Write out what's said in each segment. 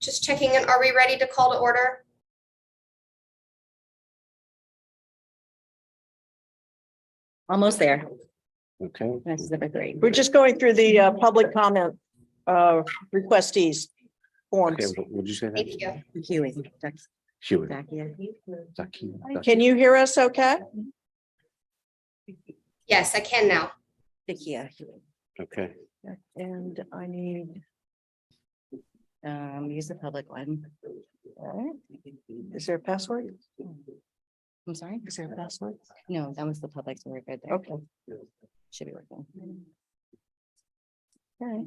Just checking in. Are we ready to call to order? Almost there. Okay. This is number 3. We're just going through the public comment requestees Okay, forms. would you say that? Thank you. Huey. Hewitt. Jackie. Can you hear us okay? Yes, I can now. Vicky. Okay. And I need, Use the public one. all right. Is there a password? I'm sorry? Is there a password? No, that was the public, so we're good there. Okay. Should be working. Okay.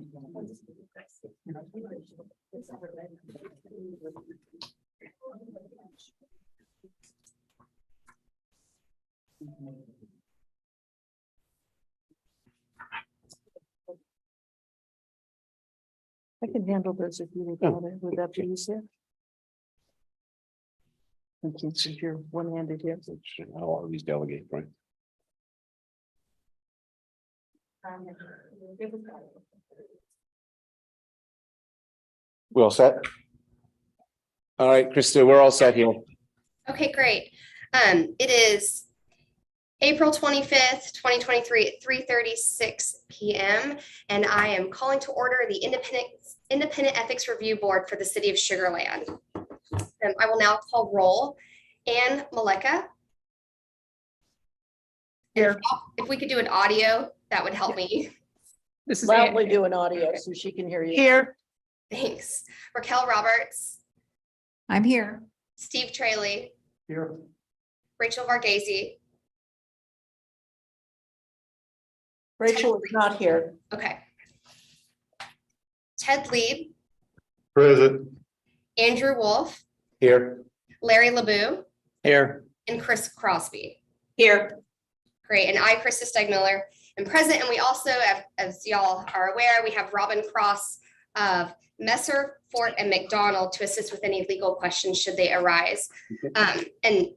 I can handle those if you want it. Would that be easier? Thank you, since you're one-handed here. I'll always delegate, right? We all set? All right, Krista, we're all set here. Okay, great. It is April 25th, 2023 at 3:36 p.m. And I am calling to order the Independent Ethics Review Board for the City of Sugar Land. I will now call roll. Ann Maleka. Here. If we could do an audio, that would help me. This is Loudly do an audio so she can hear you. here. Thanks. Raquel Roberts, I'm here. Steve Traley, Here. Rachel Varghese. Rachel is not here. Okay. Ted Lieb, Present. Andrew Wolf, Here. Larry LeBeau, Here. and Chris Crosby. Here. Great. And I, Krista Stegmiller, am present. And we also have, as y'all are aware, we have Robin Cross of Messer, Fort, and McDonald to assist with any legal questions should they arise. And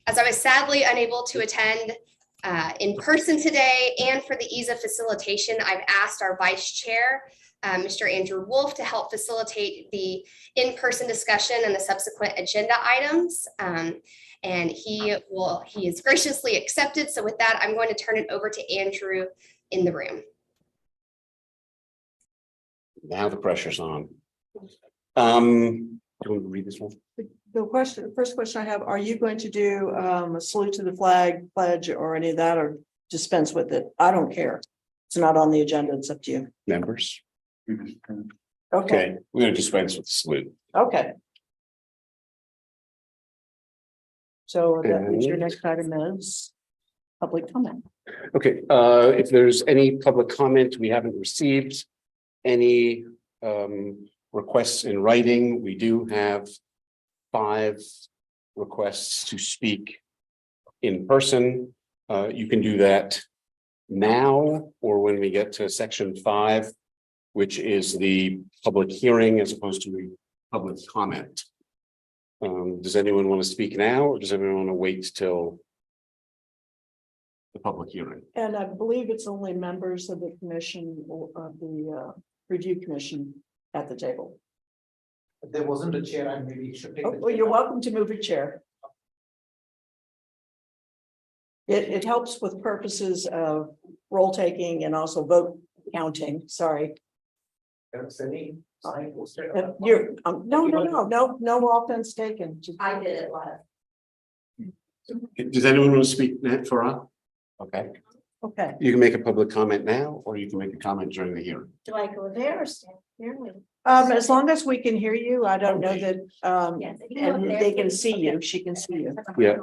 as I was sadly unable to attend in person today, and for the ease of facilitation, I've asked our vice chair, Mr. Andrew Wolf, to help facilitate the in-person discussion and the subsequent agenda items. And he is graciously accepted. So with that, I'm going to turn it over to Andrew in the room. Now the pressure's on. Do you want to read this one? The first question I have, are you going to do a salute to the flag pledge or any of that, or dispense with it? I don't care. It's not on the agenda. It's up to you. Members? Okay. Okay, we're gonna dispense with the salute. Okay. So that means your next item is public comment. Okay, if there's any public comment we haven't received, any requests in writing, we do have 5 requests to speak in person. You can do that now or when we get to section 5, which is the public hearing as opposed to the public comment. Does anyone want to speak now, or does anyone want to wait till the public hearing? And I believe it's only members of the commission or of the review commission at the table. There wasn't a chair, and maybe you should take. Oh, well, you're welcome to move a chair. It helps with purposes of roll taking and also vote counting. Sorry. You're, no offense taken. I did it live. Does anyone want to speak for us? Okay, Okay. you can make a public comment now, or you can make a comment during the hearing. Do I go there or stand here? As long as we can hear you, I don't know that, Yes, if you go and there. they can see you, she can see you. Yeah.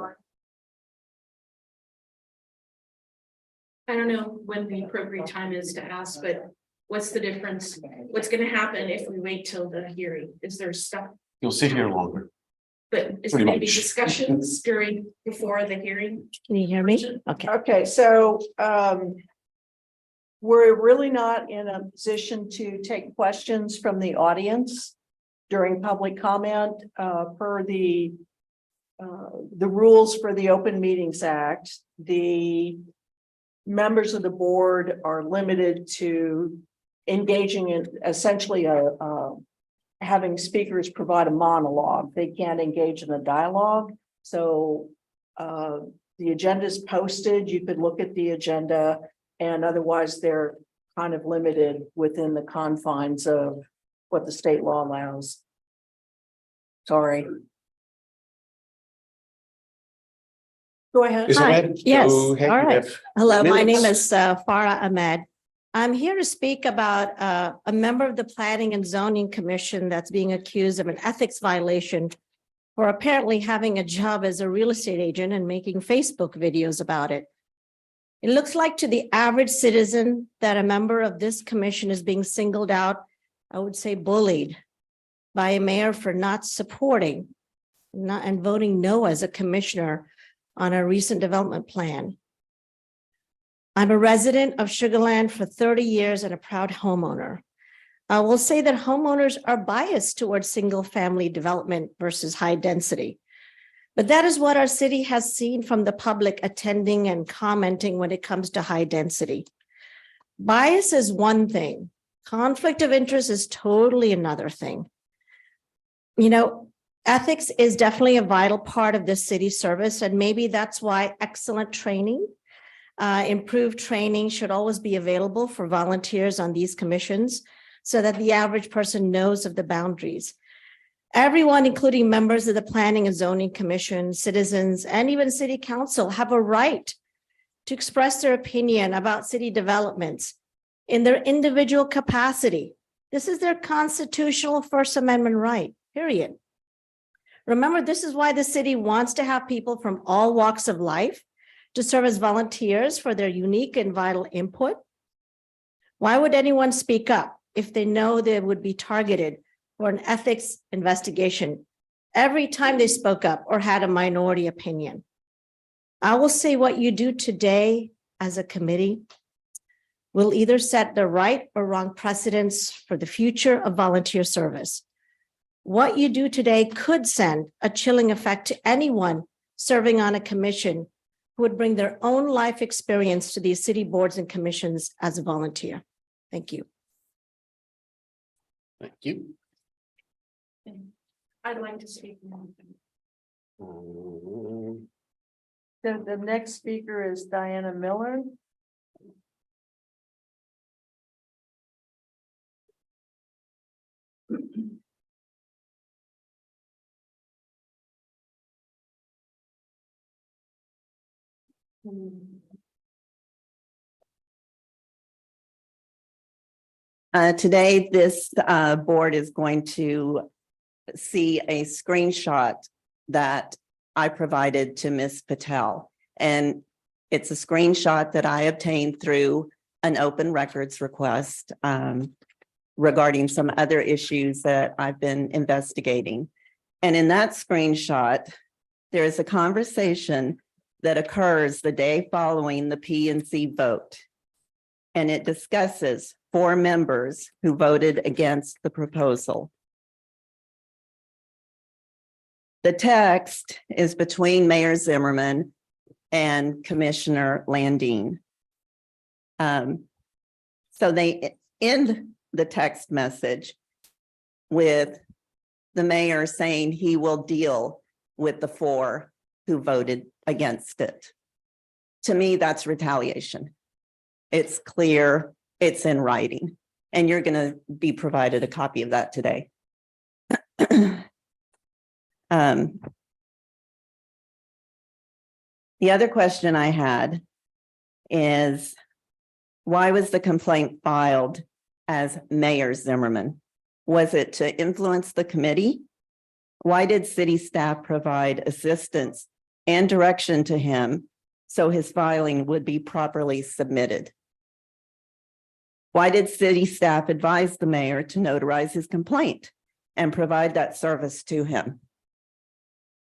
I don't know when the appropriate time is to ask, but what's the difference? What's gonna happen if we wait till the hearing? Is there stuff, You'll sit here longer. but is Pretty there maybe much. discussions before the hearing? Can you hear me? Okay. Okay, so we're really not in a position to take questions from the audience during public comment per the rules for the Open Meetings Act. The members of the board are limited to engaging in essentially having speakers provide a monologue. They can't engage in a dialogue. So the agenda is posted. You could look at the agenda, and otherwise they're kind of limited within the confines of what the state law allows. Sorry. Go ahead. Is Hi, that? yes, Go ahead, all you right. have Hello, my name minutes. is Farah Ahmed. I'm here to speak about a member of the Planning and Zoning Commission that's being accused of an ethics violation for apparently having a job as a real estate agent and making Facebook videos about it. It looks like to the average citizen that a member of this commission is being singled out, I would say bullied, by a mayor for not supporting and voting no as a commissioner on a recent development plan. I'm a resident of Sugar Land for 30 years and a proud homeowner. I will say that homeowners are biased towards single-family development versus high density. But that is what our city has seen from the public attending and commenting when it comes to high density. Bias is one thing. Conflict of interest is totally another thing. You know, ethics is definitely a vital part of this city service, and maybe that's why excellent training, improved training should always be available for volunteers on these commissions so that the average person knows of the boundaries. Everyone, including members of the Planning and Zoning Commission, citizens, and even City Council, have a right to express their opinion about city developments in their individual capacity. This is their constitutional First Amendment right, period. Remember, this is why the city wants to have people from all walks of life to serve as volunteers for their unique and vital input. Why would anyone speak up if they know they would be targeted for an ethics investigation every time they spoke up or had a minority opinion? I will say what you do today as a committee will either set the right or wrong precedents for the future of volunteer service. What you do today could send a chilling effect to anyone serving on a commission who would bring their own life experience to these city boards and commissions as a volunteer. Thank you. Thank you. I'd like to speak. The next speaker is Diana Miller. Today, this board is going to see a screenshot that I provided to Ms. Patel. And it's a screenshot that I obtained through an open records request regarding some other issues that I've been investigating. And in that screenshot, there is a conversation that occurs the day following the P&C vote. And it discusses 4 members who voted against the proposal. The text is between Mayor Zimmerman and Commissioner Landine. So they end the text message with the mayor saying he will deal with the 4 who voted against it. To me, that's retaliation. It's clear, it's in writing, and you're going to be provided a copy of that today. The other question I had is, why was the complaint filed as Mayor Zimmerman? Was it to influence the committee? Why did city staff provide assistance and direction to him so his filing would be properly submitted? Why did city staff advise the mayor to notarize his complaint and provide that service to him?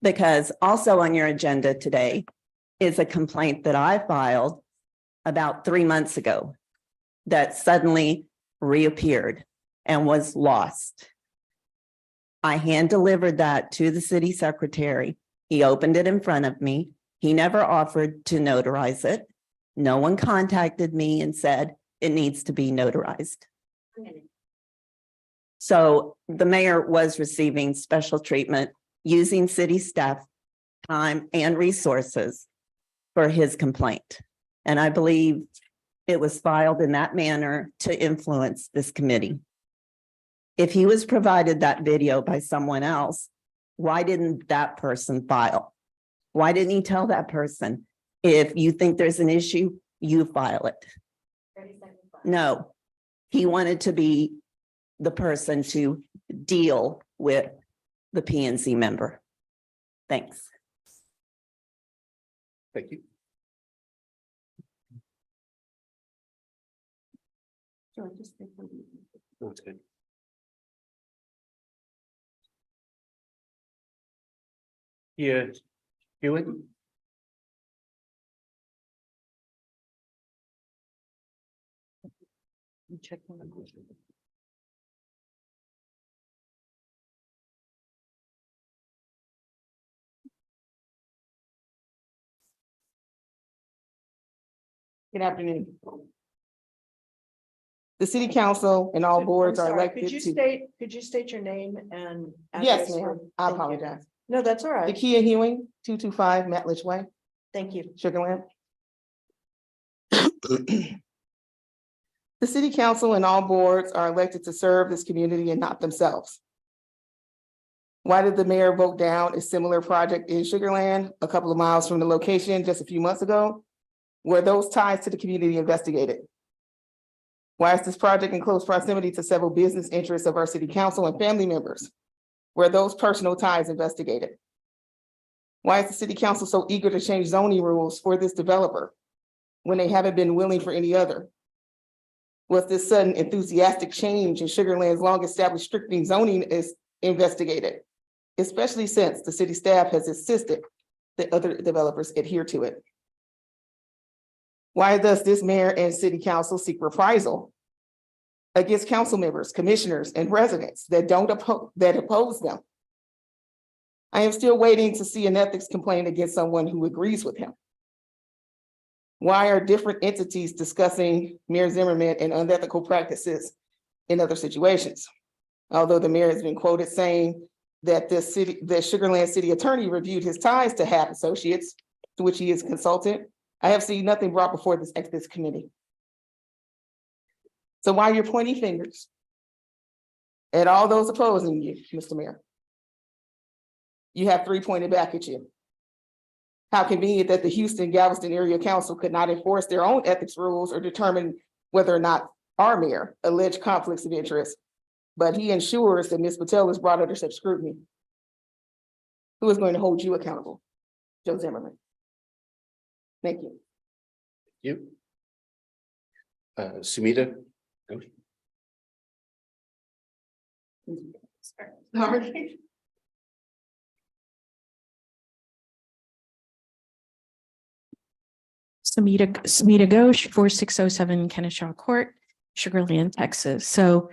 Because also on your agenda today is a complaint that I filed about 3 months ago that suddenly reappeared and was lost. I hand delivered that to the city secretary. He opened it in front of me. He never offered to notarize it. No one contacted me and said it needs to be notarized. So the mayor was receiving special treatment using city staff time and resources for his complaint. And I believe it was filed in that manner to influence this committee. If he was provided that video by someone else, why didn't that person file? Why didn't he tell that person, if you think there's an issue, you file it? No, he wanted to be the person to deal with the PNC member. Thanks. Thank you. That's good. Yeah, Hewitt? Good afternoon. The city council and all boards I'm are sorry, elected to. Could you state your name and? Yes, address ma'am. for- I Thank you. apologize. No, that's all right. Nakia Hewing, 225 Matlich Way, Thank you. Sugarland. The city council and all boards are elected to serve this community and not themselves. Why did the mayor vote down a similar project in Sugarland, a couple of miles from the location just a few months ago? Were those ties to the community investigated? Why is this project in close proximity to several business interests of our city council and family members? Were those personal ties investigated? Why is the city council so eager to change zoning rules for this developer when they haven't been willing for any other? Was this sudden enthusiastic change in Sugarland's long-established strictening zoning is investigated, especially since the city staff has insisted that other developers adhere to it? Why does this mayor and city council seek reprisal against council members, commissioners, and residents that oppose them? I am still waiting to see an ethics complaint against someone who agrees with him. Why are different entities discussing Mayor Zimmerman and unethical practices in other situations? Although the mayor has been quoted saying that the Sugarland city attorney reviewed his ties to HAP Associates, to which he is consultant, I have seen nothing brought before this ethics committee. So why you're pointing fingers at all those opposing you, Mr. Mayor? You have 3 pointed back at you. How convenient that the Houston Galveston Area Council could not enforce their own ethics rules or determine whether or not our mayor alleged conflicts of interest, but he ensures that Ms. Patel is brought under such scrutiny. Who is going to hold you accountable? Joe Zimmerman. Thank you. You. Sumita? Sorry. Samita Ghosh, 4607 Kennesaw Court, Sugarland, Texas. So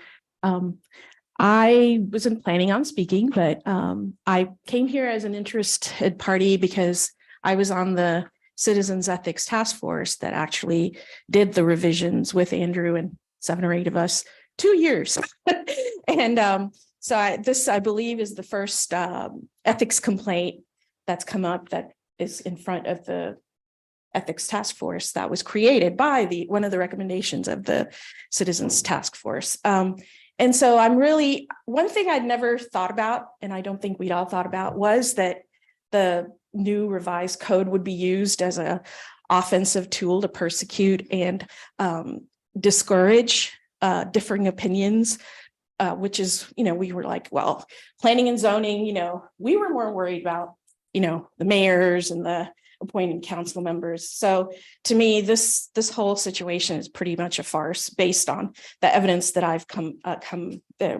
I wasn't planning on speaking, but I came here as an interested party because I was on the Citizens Ethics Task Force that actually did the revisions with Andrew and 7 or 8 of us, 2 years. And so this, I believe, is the first ethics complaint that's come up that is in front of the Ethics Task Force that was created by one of the recommendations of the Citizens Task Force. And so I'm really, one thing I'd never thought about, and I don't think we'd all thought about, was that the new revised code would be used as an offensive tool to persecute and discourage differing opinions, which is, we were like, well, planning and zoning, we were more worried about, the mayors and the appointed council members. So to me, this whole situation is pretty much a farce based on the evidence that I've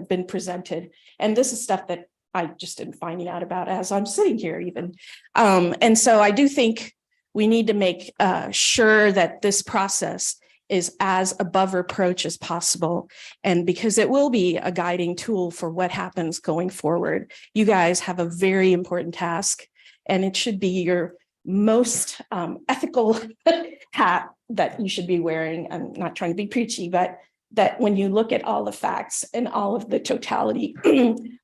been presented. And this is stuff that I just am finding out about as I'm sitting here even. And so I do think we need to make sure that this process is as above reproach as possible. And because it will be a guiding tool for what happens going forward. You guys have a very important task, and it should be your most ethical hat that you should be wearing. I'm not trying to be preachy, but that when you look at all the facts and all of the totality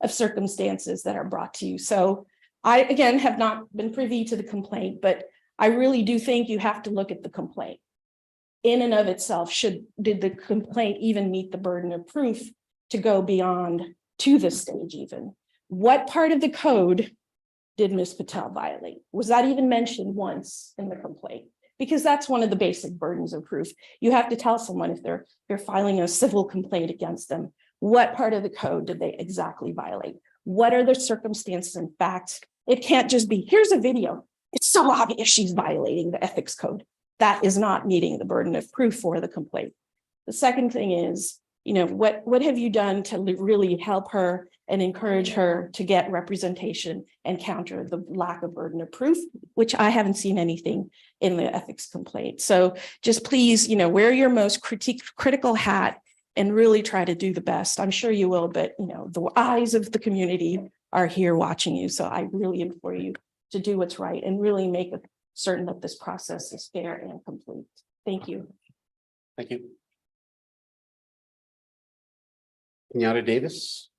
of circumstances that are brought to you. So I, again, have not been privy to the complaint, but I really do think you have to look at the complaint. In and of itself, did the complaint even meet the burden of proof to go beyond to this stage even? What part of the code did Ms. Patel violate? Was that even mentioned once in the complaint? Because that's one of the basic burdens of proof. You have to tell someone if they're filing a civil complaint against them, what part of the code did they exactly violate? What are the circumstances and facts? It can't just be, here's a video. It's so obvious she's violating the ethics code. That is not meeting the burden of proof for the complaint. The second thing is, what have you done to really help her and encourage her to get representation and counter the lack of burden of proof, which I haven't seen anything in the ethics complaint. So just please, wear your most critical hat and really try to do the best. I'm sure you will, but the eyes of the community are here watching you. So I really implore you to do what's right and really make certain that this process is fair and complete. Thank you. Thank you. Kenyatta Davis.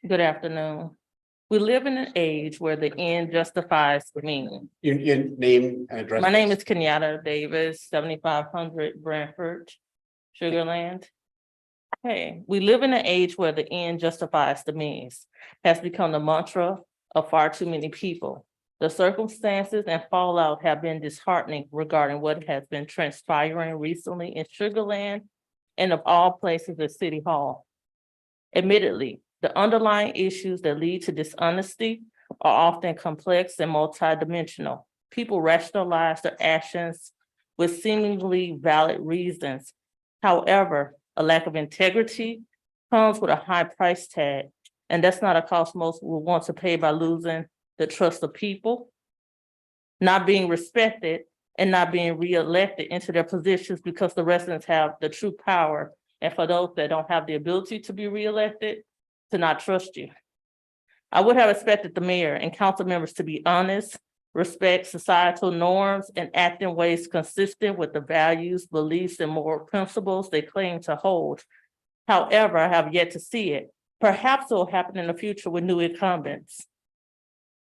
Good afternoon. We live in an age where the end justifies the means. Your name and address. My name is Kenyatta Davis, 7500 Brantford, Sugarland. Hey, we live in an age where the end justifies the means has become the mantra of far too many people. The circumstances and fallout have been disheartening regarding what has been transpiring recently in Sugarland and of all places at City Hall. Admittedly, the underlying issues that lead to dishonesty are often complex and multidimensional. People rationalize their actions with seemingly valid reasons. However, a lack of integrity comes with a high price tag, and that's not a cost most will want to pay by losing the trust of people, not being respected, and not being reelected into their positions because the residents have the true power. And for those that don't have the ability to be reelected, to not trust you. I would have expected the mayor and council members to be honest, respect societal norms, and act in ways consistent with the values, beliefs, and moral principles they claim to hold. However, I have yet to see it. Perhaps it will happen in the future with new incumbents.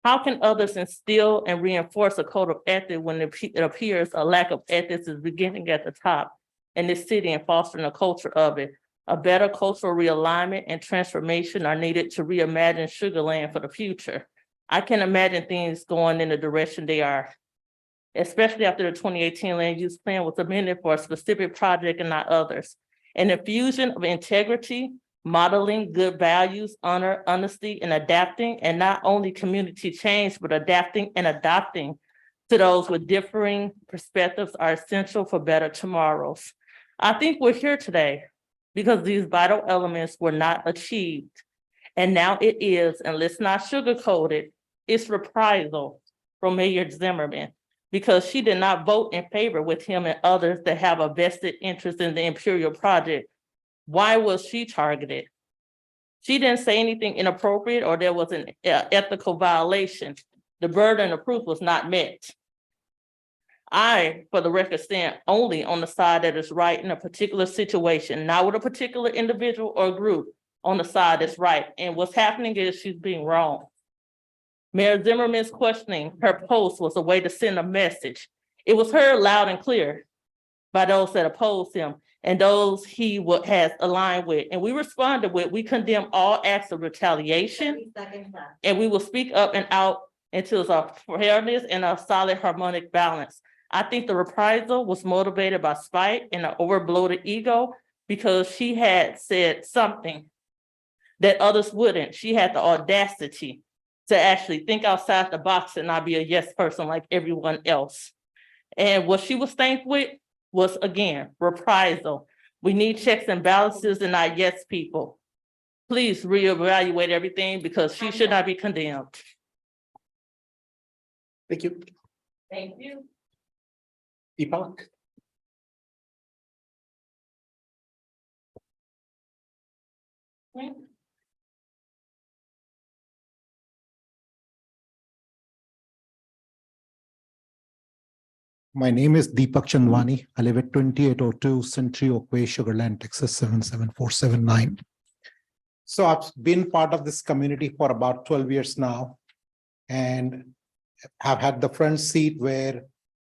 How can others instill and reinforce a code of ethics when it appears a lack of ethics is beginning at the top in this city and fostering a culture of it? A better cultural realignment and transformation are needed to reimagine Sugarland for the future. I can imagine things going in the direction they are, especially after the 2018 land use plan was amended for a specific project and not others. An infusion of integrity, modeling good values, honor, honesty, and adapting, and not only community change, but adapting and adopting to those with differing perspectives are essential for better tomorrows. I think we're here today because these vital elements were not achieved. And now it is, and let's not sugarcoat it, it's reprisal from Mayor Zimmerman because she did not vote in favor with him and others that have a vested interest in the Imperial project. Why was she targeted? She didn't say anything inappropriate or there was an ethical violation. The burden of proof was not met. I, for the record, stand only on the side that is right in a particular situation, not with a particular individual or group, on the side that's right. And what's happening is she's being wrong. Mayor Zimmerman's questioning her post was a way to send a message. It was heard loud and clear by those that opposed him and those he has aligned with. And we responded with, we condemn all acts of retaliation, and we will speak up and out until it's a fairness and a solid harmonic balance. I think the reprisal was motivated by spite and an overbloated ego because she had said something that others wouldn't. She had the audacity to actually think outside the box and not be a yes person like everyone else. And what she was thanked with was, again, reprisal. We need checks and balances and not yes people. Please reevaluate everything because she should not be condemned. Thank you. Thank you. Deepak. My name is Deepak Chandwani. I live at 2802 Century Oakway, Sugarland, Texas 77479. So I've been part of this community for about 12 years now and have had the front seat where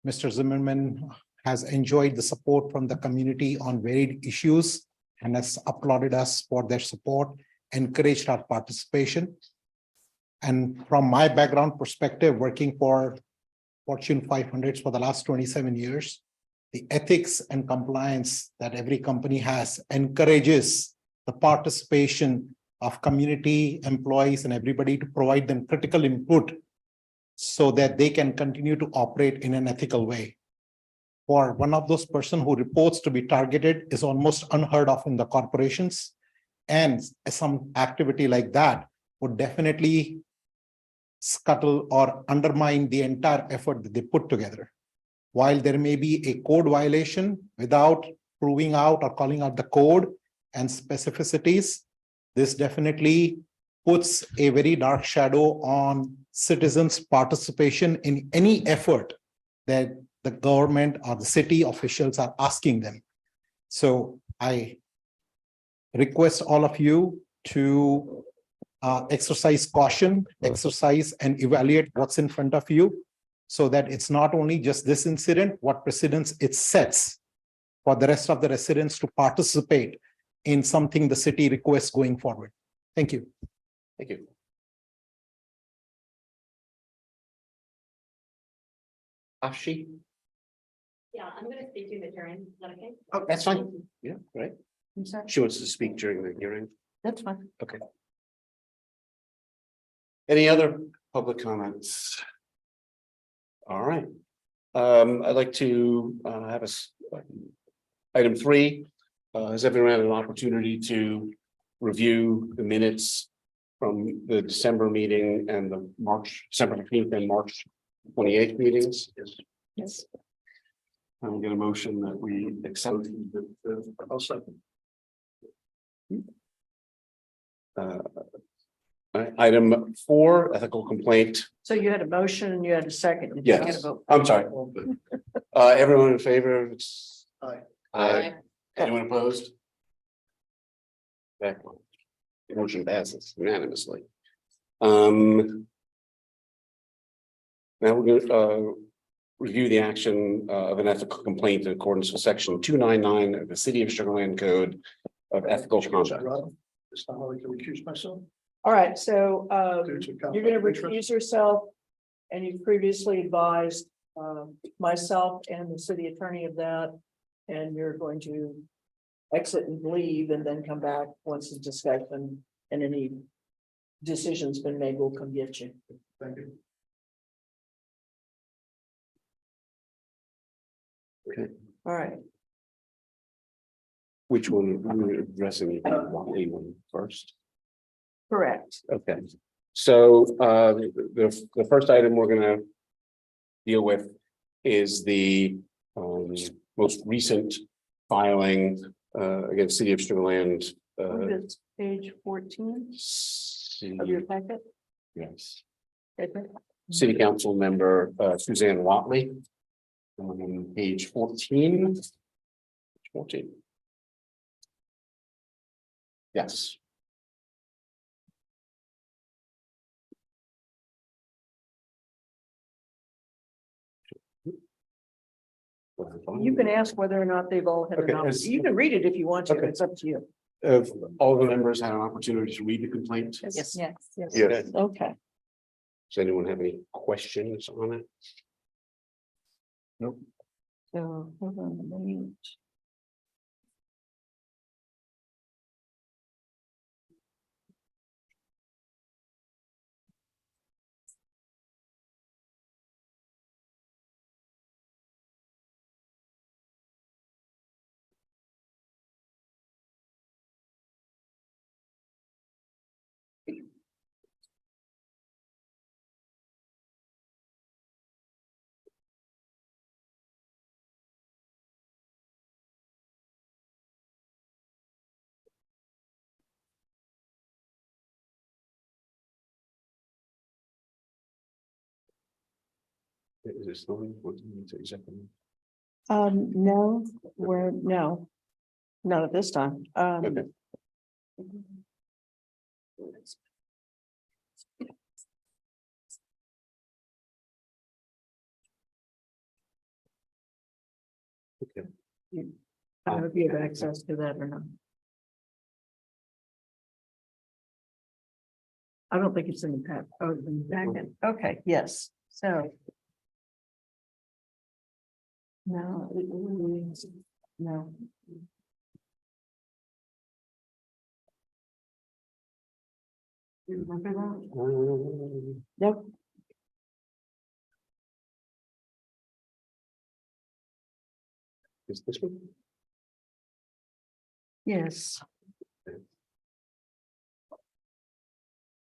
Mr. Zimmerman has enjoyed the support from the community on varied issues and has applauded us for their support, encouraged our participation. And from my background perspective, working for Fortune 500s for the last 27 years, the ethics and compliance that every company has encourages the participation of community employees and everybody to provide them critical input so that they can continue to operate in an ethical way. For one of those person who reports to be targeted is almost unheard of in the corporations. And some activity like that would definitely scuttle or undermine the entire effort that they put together. While there may be a code violation without proving out or calling out the code and specificities, this definitely puts a very dark shadow on citizens' participation in any effort that the government or the city officials are asking them. So I request all of you to exercise caution, exercise and evaluate what's in front of you so that it's not only just this incident, what precedents it sets for the rest of the residents to participate in something the city requests going forward. Thank you. Thank you. Ashi? Yeah, I'm going to speak to the hearing. Is that okay? Oh, that's fine. Yeah, right. I'm sorry. She wants to speak during the hearing. That's fine. Okay. Any other public comments? All right. I'd like to have item 3. Has everyone had an opportunity to review the minutes from the December meeting and the December 15th and March 28th meetings? Yes. Yes. I'll get a motion that we accept. I'll second. Item 4, ethical complaint. So you had a motion and you had a second. Did you get a Yes, vote? I'm sorry. Everyone in favor? Aye. Aye. Anyone opposed? That one. The motion passes unanimously. Now we're going to review the action of an ethical complaint in accordance with section 299 of the City of Sugar Land Code of Ethical Conduct. It's not how I can recuse myself. All right, so you're going to recuse yourself, and you previously advised myself and the city attorney of that, and you're going to exit and leave and then come back once the discussion and any decisions been made, we'll come get you. Thank you. Okay. All right. Which one are we addressing? One first. Correct. Okay, so the first item we're gonna deal with is the most recent filing against City of Sugar Land. It's page 14 of your packet. Yes, Okay. City Council member Suzanne Watley. Page 14. 14. Yes. You can ask whether or not they've all had Okay, an opportunity. You can read it if you want to. Okay. It's up to you. Have all the members had an opportunity to read the complaint? Yes. Yes. Yes. Okay. Does anyone have any questions on it? So, hold on a minute. Is it slowing? What do you need to exactly? No, no. Not at this time. Okay. Okay. I don't know if you have access to that or not. I don't think it's in the pack. Oh, in the packet. Okay, yes, so. No. No. You remember that? Nope. Is this one? Yes.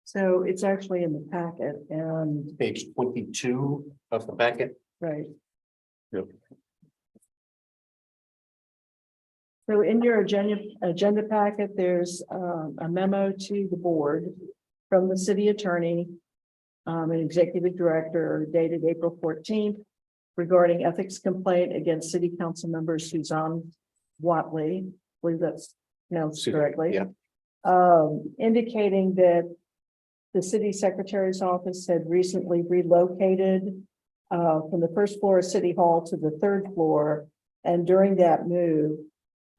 So it's actually in the packet and, Page 22 of the packet. right. Yep. So in your agenda packet, there's a memo to the board from the city attorney, an executive director dated April 14th regarding ethics complaint against city council member Suzanne Watley. I believe that's pronounced correctly. Yeah. Indicating that the city secretary's office had recently relocated from the first floor of City Hall to the third floor. And during that move,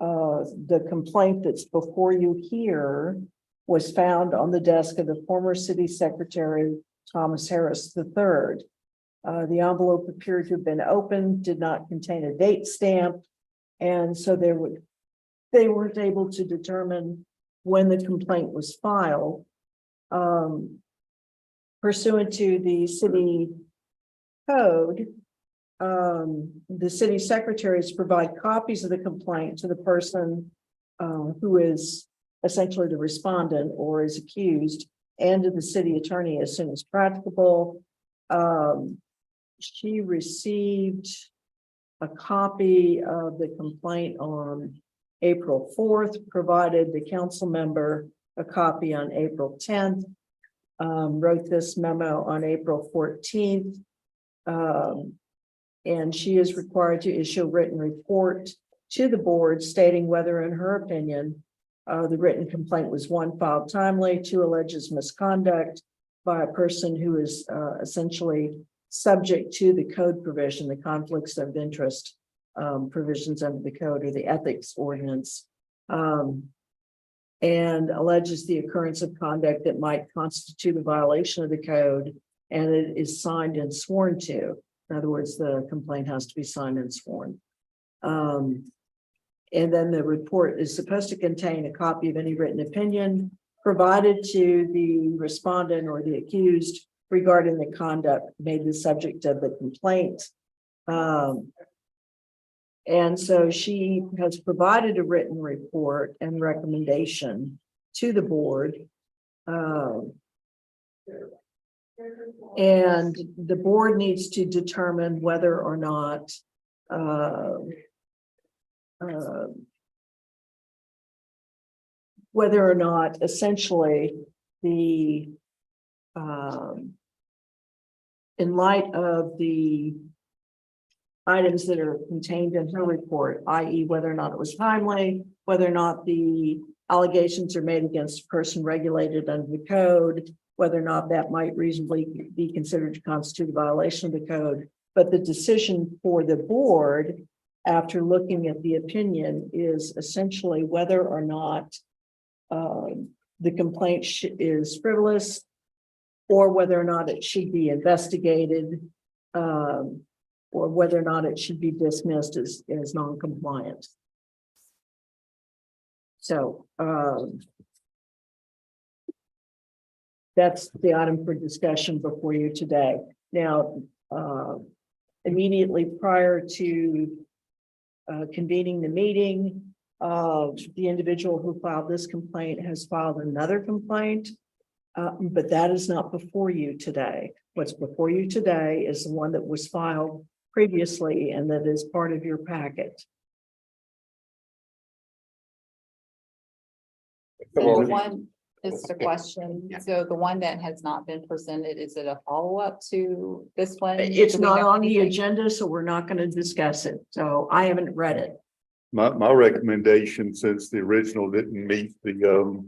the complaint that's before you here was found on the desk of the former city secretary, Thomas Harris III. The envelope appeared to have been opened, did not contain a date stamp. And so they weren't able to determine when the complaint was filed. Pursuant to the city code, the city secretaries provide copies of the complaint to the person who is essentially the respondent or is accused, and to the city attorney as soon as practicable. She received a copy of the complaint on April 4th, provided the council member a copy on April 10th, wrote this memo on April 14th. And she is required to issue a written report to the board stating whether, in her opinion, the written complaint was one, filed timely, two, alleges misconduct by a person who is essentially subject to the code provision, the conflicts of interest provisions under the code or the ethics ordinance, and alleges the occurrence of conduct that might constitute a violation of the code, and it is signed and sworn to. In other words, the complaint has to be signed and sworn. And then the report is supposed to contain a copy of any written opinion provided to the respondent or the accused regarding the conduct made the subject of the complaint. And so she has provided a written report and recommendation to the board. And the board needs to determine whether or not essentially the in light of the items that are contained in her report, i.e. whether or not it was timely, whether or not the allegations are made against a person regulated under the code, whether or not that might reasonably be considered to constitute a violation of the code. But the decision for the board, after looking at the opinion, is essentially whether or not the complaint is frivolous, or whether or not it should be investigated, or whether or not it should be dismissed as non-compliant. So that's the item for discussion before you today. Now, immediately prior to convening the meeting, the individual who filed this complaint has filed another complaint, but that is not before you today. What's before you today is the one that was filed previously and that is part of your packet. Well, One, It's a Yeah. question. Yeah. So the one that has not been presented, is it a follow-up to this one? It's Do we not know on the anything? agenda, so we're not going to discuss it. So I haven't read it. My recommendation, since the original didn't meet the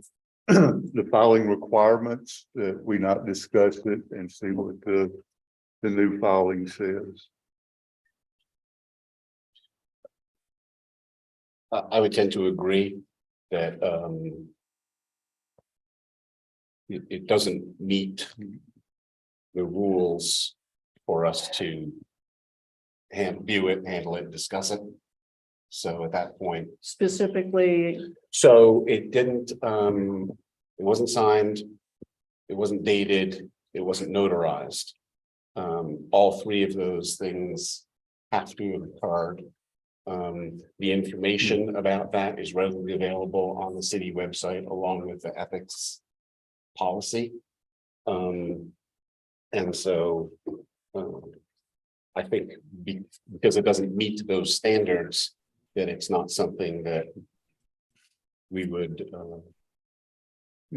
the filing requirements, that we not discuss it and see what the new filing says. I would tend to agree that it doesn't meet the rules for us to view it, handle it, discuss it. So at that point, Specifically, so it didn't, it wasn't signed, it wasn't dated, it wasn't notarized. All three of those things have to have occurred. The information about that is readily available on the city website along with the ethics policy. And so I think because it doesn't meet those standards, that it's not something that we would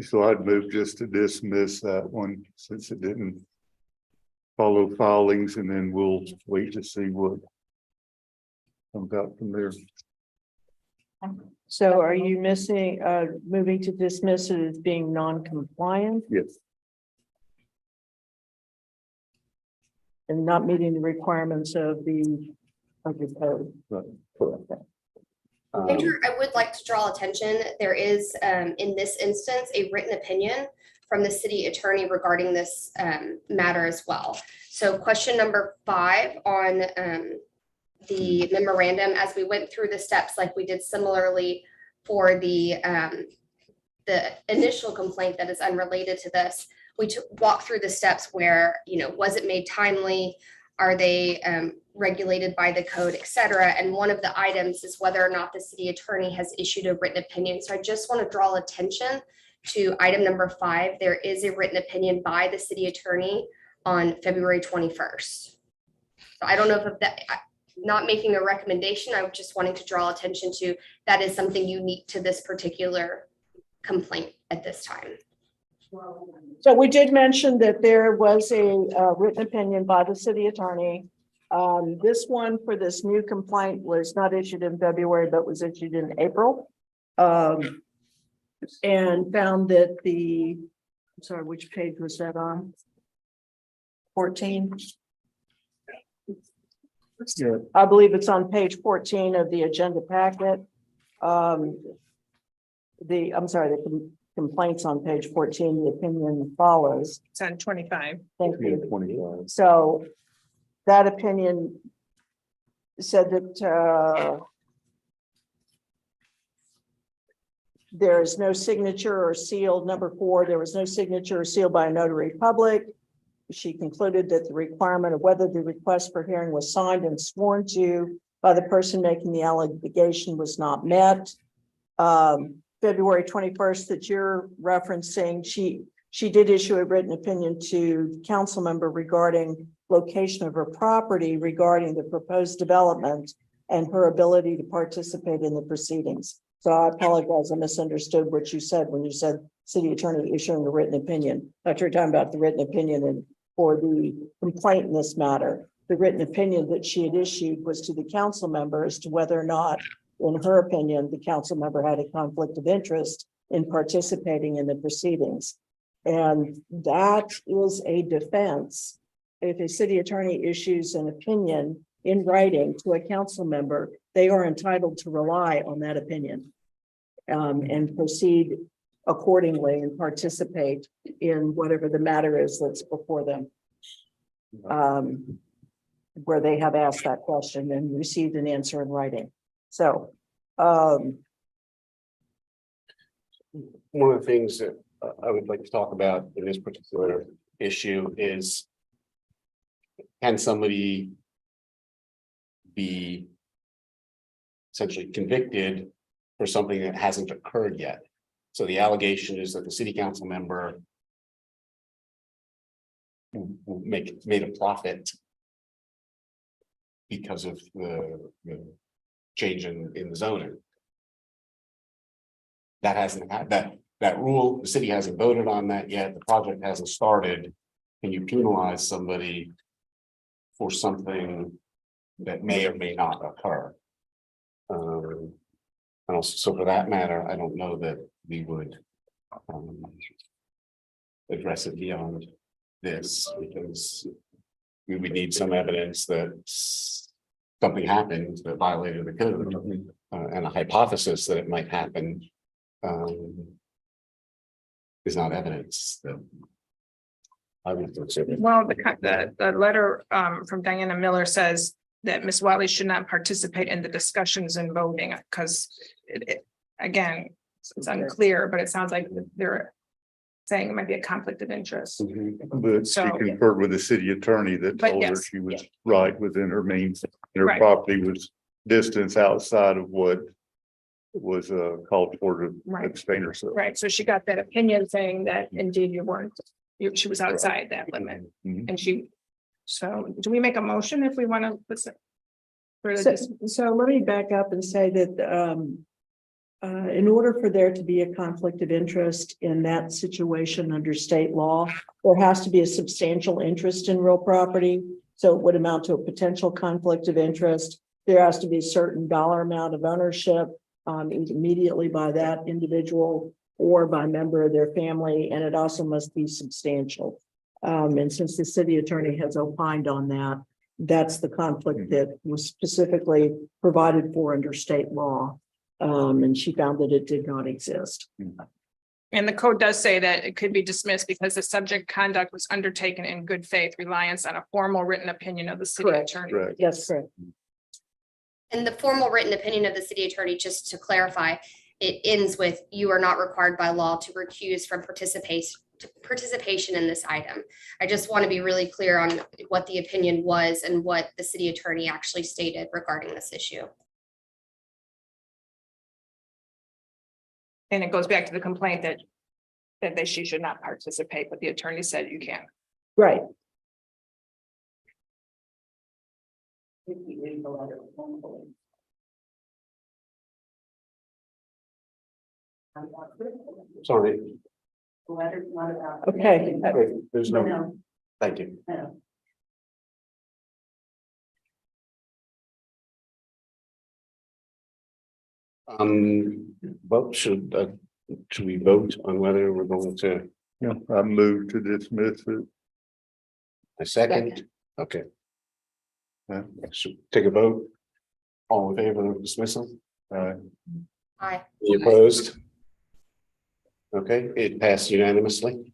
So I'd move just to dismiss that one since it didn't follow filings, and then we'll wait to see what comes out from there. so are you moving to dismiss it as being non-compliant Yes. and not meeting the requirements of the code? Andrew, I would like to draw attention, there is, in this instance, a written opinion from the city attorney regarding this matter as well. So question number 5 on the memorandum, as we went through the steps like we did similarly for the initial complaint that is unrelated to this, we walked through the steps where, was it made timely? Are they regulated by the code, et cetera? And one of the items is whether or not the city attorney has issued a written opinion. So I just want to draw attention to item number 5. There is a written opinion by the city attorney on February 21st. So I don't know if that, not making a recommendation, I'm just wanting to draw attention to that is something unique to this particular complaint at this time. So we did mention that there was a written opinion by the city attorney. This one for this new complaint was not issued in February, but was issued in April. And found that I'm sorry, which page was that on? 14. Yeah. I believe it's on page 14 of the agenda packet. I'm sorry, the complaints on page 14, the opinion follows. It's on 25. Thank Yeah, you. 25. So that opinion said that there is no signature or seal. Number 4, there was no signature or seal by a notary public. She concluded that the requirement of whether the request for hearing was signed and sworn to by the person making the allegation was not met. February 21st that you're referencing, she did issue a written opinion to the council member regarding location of her property regarding the proposed development and her ability to participate in the proceedings. So I apologize, I misunderstood what you said when you said city attorney issuing a written opinion. I thought you were talking about the written opinion and for the complaint in this matter. The written opinion that she had issued was to the council member as to whether or not, in her opinion, the council member had a conflict of interest in participating in the proceedings. And that is a defense. If a city attorney issues an opinion in writing to a council member, they are entitled to rely on that opinion and proceed accordingly and participate in whatever the matter is that's before them. Where they have asked that question and received an answer in writing. So, one of the things that I would like to talk about in this particular issue is, can somebody be essentially convicted for something that hasn't occurred yet? So the allegation is that the city council member made a profit because of the change in the zoning. That hasn't happened. that rule, the city hasn't voted on that yet, the project hasn't started. Can you penalize somebody for something that may or may not occur? And also, so for that matter, I don't know that we would address it beyond this, because we would need some evidence that something happened that violated the code, and a hypothesis that it might happen is not evidence that I would consider. Well, the letter from Diana Miller says that Ms. Wiley should not participate in the discussions and voting, because again, it's unclear, but it sounds like they're saying it might be a conflict of interest. But she So- conferred with the city attorney that But told her yes, she was yeah. right within her means. And her Right. property was distance outside of what was called for to Right. abstain herself. Right, so she got that opinion saying that indeed you weren't, she was outside that limit, Mhm. and so do we make a motion if we want to? So let me back up and say that in order for there to be a conflict of interest in that situation under state law, there has to be a substantial interest in real property. So it would amount to a potential conflict of interest. There has to be a certain dollar amount of ownership immediately by that individual or by a member of their family, and it also must be substantial. And since the city attorney has opined on that, that's the conflict that was specifically provided for under state law. And she found that it did not exist. And the code does say that it could be dismissed because the subject conduct was undertaken in good faith reliance on a formal written opinion of the city Correct. attorney. Right. Yes, correct. And the formal written opinion of the city attorney, just to clarify, it ends with, you are not required by law to recuse from participation in this item. I just want to be really clear on what the opinion was and what the city attorney actually stated regarding this issue. And it goes back to the complaint that she should not participate, but the attorney said you can. Right. Sorry. Okay. There's no, thank you. Vote should we vote on whether we're going to Yeah, I move to dismiss it. a second? Okay. Yeah. Should take a vote. All in favor of dismissal? Aye. Any opposed? Okay, it passed unanimously.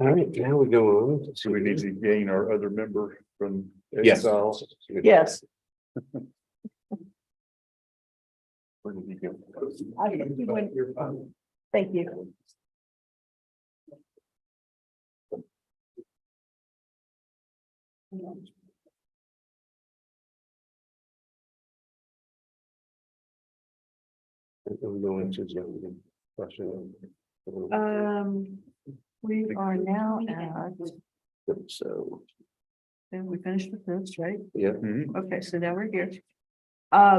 All right, now we go on. So we need to gain our other member from Yes. exile. Yes. Where did he go? I think he went- Thank you. We'll go into the question. We are now at, So, and we finished with this, right? yeah. Mhm. Okay, so now we're here. I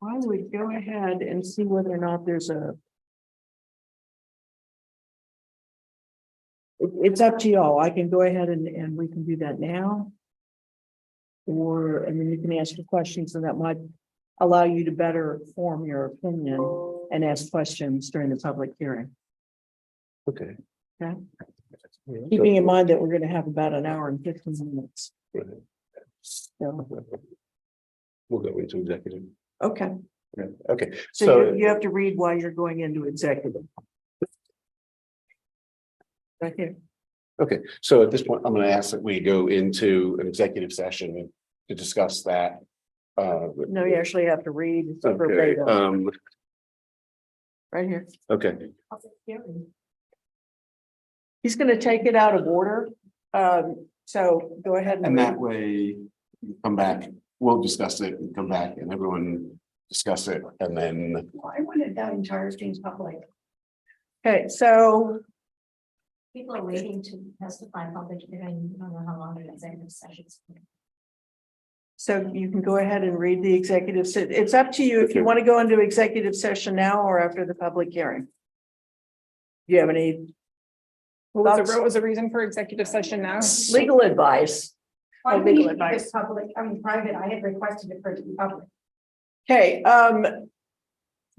would go ahead and see whether or not there's a. It's up to y'all. I can go ahead and we can do that now. Or, and then you can ask your questions, and that might allow you to better form your opinion and ask questions during the public hearing. Okay. Okay. Keeping in mind that we're gonna have about an hour and 15 minutes. So, We'll go into executive. okay, Yeah, okay, so so, you have to read why you're going into executive. Right here. okay, so at this point, I'm gonna ask that we go into an executive session to discuss that. No, you actually have to read. It's Okay, verbatim, right here. okay, He's gonna take it out of order. So go ahead and and that read. way, you come back, we'll discuss it and come back and everyone discuss it, and then, I wanted that entire thing's public. Okay, so People are waiting to testify public hearing. I don't know how long the executive sessions. So you can go ahead and read the executive. It's up to you if you want to go into executive session now or after the public hearing. Do you have any What was the reason for executive session now? legal advice? Oh, legal advice. Public, I mean, private, I had requested it for it to be public. Okay,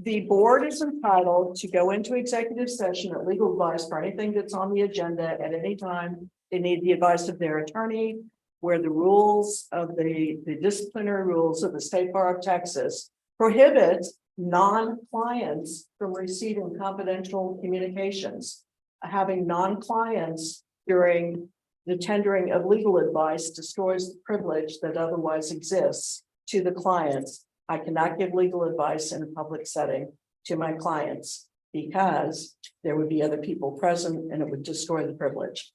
the board is entitled to go into executive session at legal advice for anything that's on the agenda at any time. They need the advice of their attorney, where the rules of the disciplinary rules of the State Bar of Texas prohibit non-clients from receiving confidential communications. Having non-clients during the tendering of legal advice destroys the privilege that otherwise exists to the clients. I cannot give legal advice in a public setting to my clients because there would be other people present and it would destroy the privilege.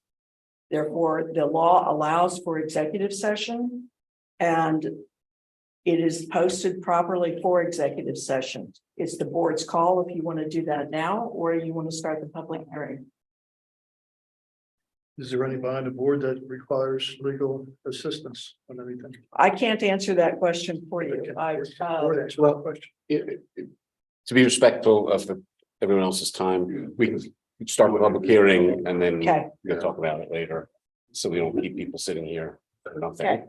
Therefore, the law allows for executive session and it is posted properly for executive session. It's the board's call if you want to do that now or you want to start the public hearing. Is there anybody on the board that requires legal assistance on anything? I can't answer that question for you. Well, to be respectful of everyone else's time, we can start the public hearing and then Okay. we'll talk about it later. So we don't keep people sitting here for nothing. Okay.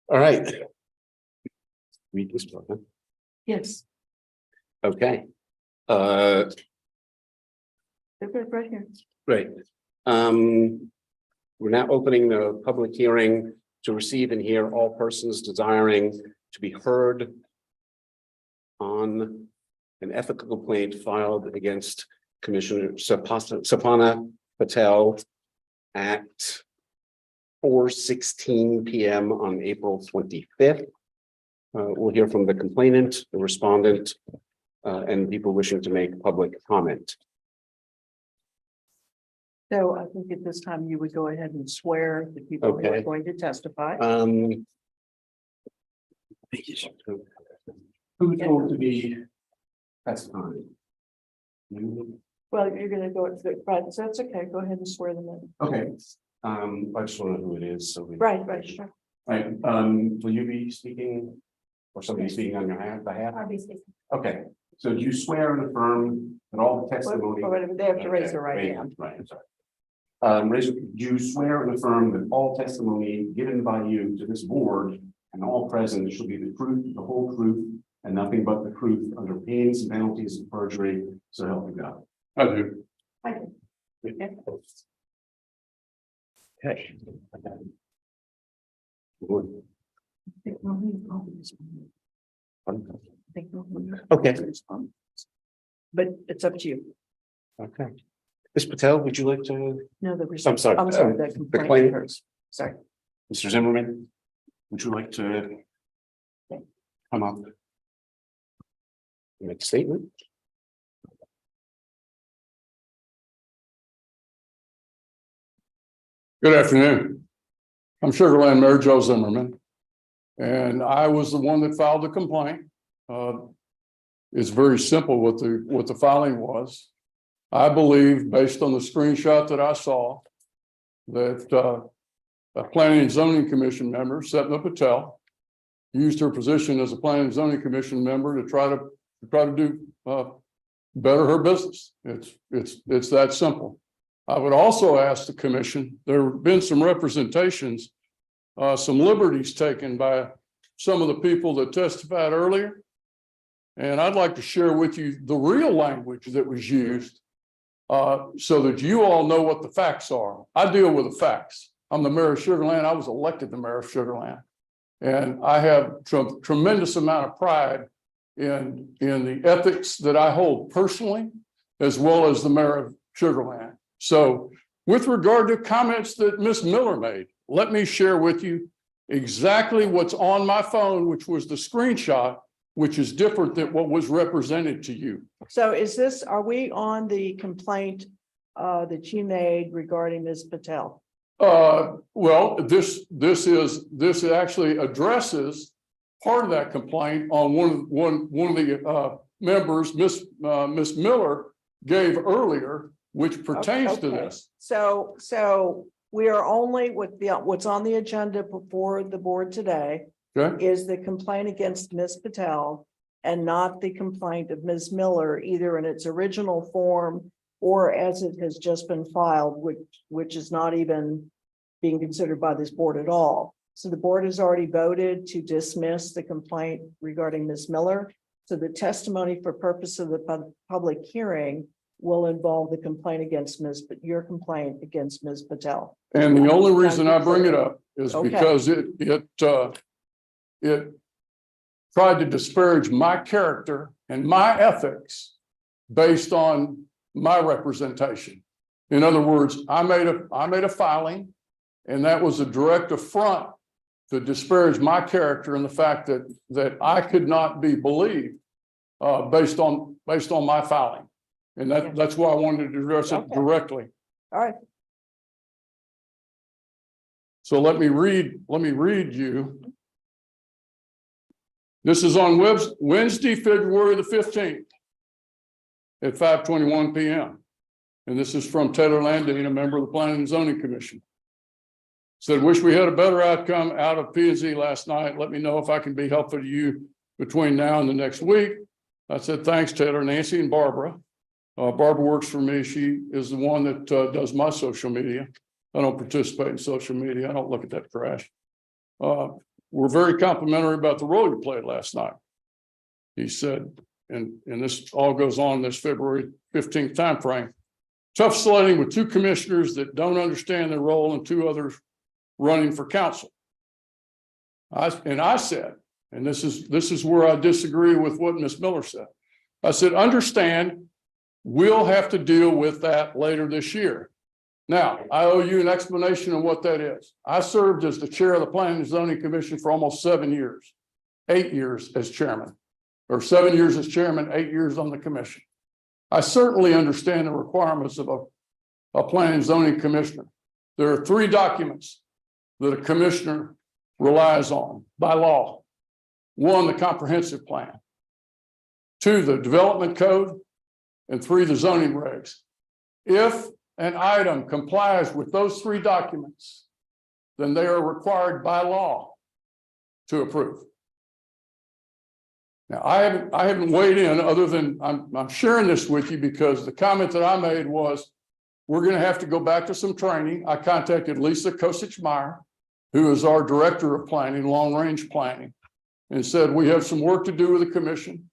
All right. Read this part, huh? Yes, Okay. they're right here. Great. We're now opening the public hearing to receive and hear all persons desiring to be heard on an ethical complaint filed against Commissioner Sapana Patel at 4:16 p.m. on April 25th. We'll hear from the complainant, the respondent, and people wishing to make public comment. So I think at this time you would go ahead and swear the people who are Okay. going to testify. Who's going to be testifying? You? Well, you're gonna go, right, so that's okay, go ahead and swear them in. Okay, I just want to know who it is, so we. Right, sure. Right, will you be speaking or somebody speaking on your behalf? I'll be speaking. Okay, so do you swear and affirm that all the testimony? Whatever, they have to raise their right Okay, hand. Right, I'm sorry. Do you swear and affirm that all testimony given by you to this board and all present shall be the truth, the whole truth, and nothing but the truth under pains and penalties of perjury, so help you God? I do. I do. Okay. Okay. But it's up to you. Okay. Ms. Patel, would you like to, No, the. I'm sorry, I'm sorry, the the complaint claim. first. Sorry. Mr. Zimmerman, would you like to come up? Make a statement? Good afternoon. I'm Sugar Land Mayor Joe Zimmerman. And I was the one that filed the complaint. It's very simple what the filing was. I believe, based on the screenshot that I saw, that a Planning and Zoning Commission member, Sapna Patel, used her position as a Planning and Zoning Commission member to try to do better her business. It's that simple. I would also ask the commission, there have been some representations, some liberties taken by some of the people that testified earlier. And I'd like to share with you the real language that was used so that you all know what the facts are. I deal with the facts. I'm the mayor of Sugar Land. I was elected the mayor of Sugar Land. And I have tremendous amount of pride in the ethics that I hold personally, as well as the mayor of Sugar Land. So with regard to comments that Ms. Miller made, let me share with you exactly what's on my phone, which was the screenshot, which is different than what was represented to you. So are we on the complaint that you made regarding Ms. Patel? Well, this actually addresses part of that complaint on one of the members, Miss Miller gave earlier, which pertains to this. So we are only with what's on the agenda before the board today Okay, is the complaint against Ms. Patel and not the complaint of Ms. Miller, either in its original form or as it has just been filed, which is not even being considered by this board at all. So the board has already voted to dismiss the complaint regarding Ms. Miller. So the testimony for purpose of the public hearing will involve the complaint against your complaint against Ms. Patel. and the only reason I bring it up is Okay. because it tried to disparage my character and my ethics based on my representation. In other words, I made a filing, and that was a direct affront to disparage my character and the fact that I could not be believed based on my filing. And that's why I wanted to address it directly. All right. So let me read you. This is on Wednesday, February the 15th at 5:21 p.m. And this is from Taylor Landine, a member of the Planning and Zoning Commission. Said, wish we had a better outcome out of P&Z last night. Let me know if I can be helpful to you between now and the next week. I said, thanks, Taylor. Nancy and Barbara. Barbara works for me. She is the one that does my social media. I don't participate in social media. I don't look at that trash. We're very complimentary about the role you played last night. He said, and this all goes on this February 15th timeframe. Tough sledding with two commissioners that don't understand their role and two others running for council. I said, and this is where I disagree with what Ms. Miller said. I said, understand, we'll have to deal with that later this year. Now, I owe you an explanation of what that is. I served as the chair of the Planning and Zoning Commission for almost 7 years, 8 years as chairman, or 7 years as chairman, 8 years on the commission. I certainly understand the requirements of a planning and zoning commissioner. There are 3 documents that a commissioner relies on by law. 1, the comprehensive plan. 2, the development code. And 3, the zoning regs. If an item complies with those 3 documents, then they are required by law to approve. Now, I haven't weighed in other than I'm sharing this with you because the comment that I made was we're going to have to go back to some training. I contacted Lisa Kosich-Meyer, who is our director of planning, long range planning, and said we have some work to do with the commission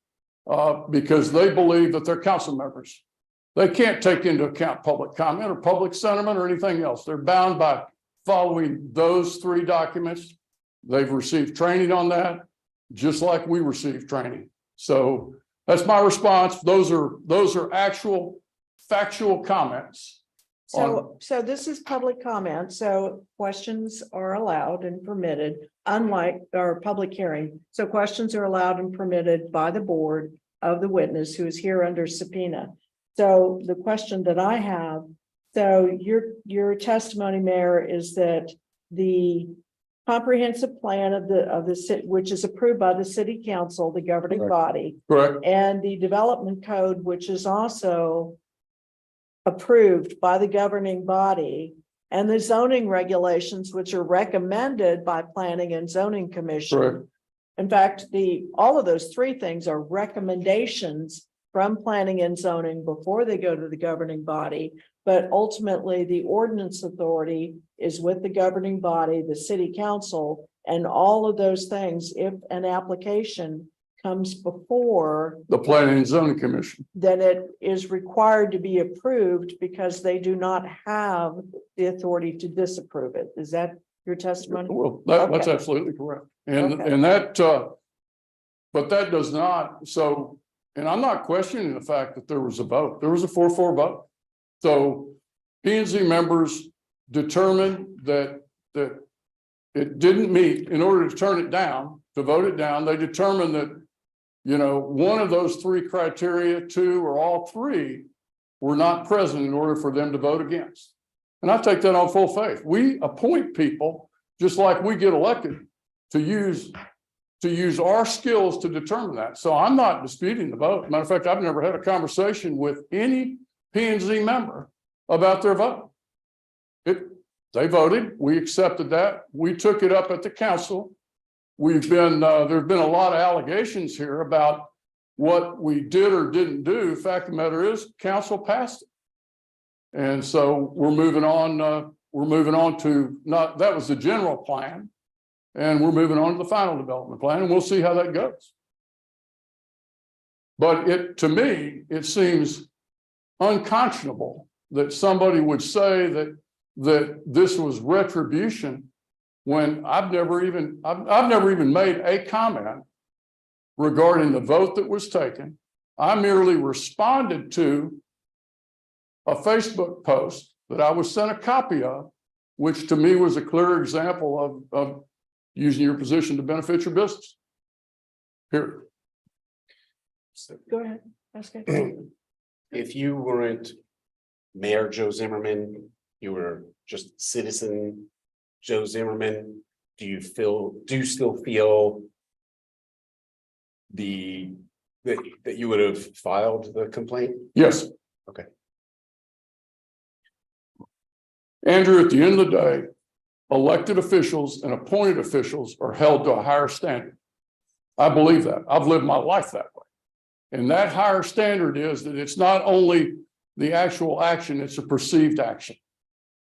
because they believe that they're council members. They can't take into account public comment or public sentiment or anything else. They're bound by following those 3 documents. They've received training on that, just like we received training. So that's my response. Those are actual factual comments. So this is public comment. So questions are allowed and permitted, unlike our public hearing. So questions are allowed and permitted by the board of the witness who is here under subpoena. So the question that I have, so your testimony, Mayor, is that the comprehensive plan of the city, which is approved by the city council, the governing body, Correct. and the development code, which is also approved by the governing body, and the zoning regulations, which are recommended by Planning and Zoning Commission. Correct. In fact, all of those 3 things are recommendations from Planning and Zoning before they go to the governing body. But ultimately, the ordinance authority is with the governing body, the city council, and all of those things. If an application comes before The Planning and Zoning Commission. then it is required to be approved because they do not have the authority to disapprove it. Is that your testimony? Well, that's Okay. absolutely correct. And Okay. and that but that does not, so, and I'm not questioning the fact that there was a vote. There was a 4-4 vote. So P&Z members determined that it didn't meet. In order to turn it down, to vote it down, they determined that, you know, one of those 3 criteria, 2 or all 3 were not present in order for them to vote against. And I take that on full faith. We appoint people just like we get elected to use our skills to determine that. So I'm not disputing the vote. Matter of fact, I've never had a conversation with any P&Z member about their vote. They voted, we accepted that, we took it up at the council. We've been, there've been a lot of allegations here about what we did or didn't do. Fact of the matter is, council passed it. And so we're moving on to not, that was the general plan. And we're moving on to the final development plan, and we'll see how that goes. But to me, it seems unconscionable that somebody would say that this was retribution when I've never even made a comment regarding the vote that was taken. I merely responded to a Facebook post that I was sent a copy of, which to me was a clear example of using your position to benefit your business. Here. Go ahead. Ask it. If you weren't Mayor Joe Zimmerman, you were just citizen Joe Zimmerman, do you still feel that you would have filed the complaint? Yes. Okay. Andrew, at the end of the day, elected officials and appointed officials are held to a higher standard. I believe that. I've lived my life that way. And that higher standard is that it's not only the actual action, it's a perceived action.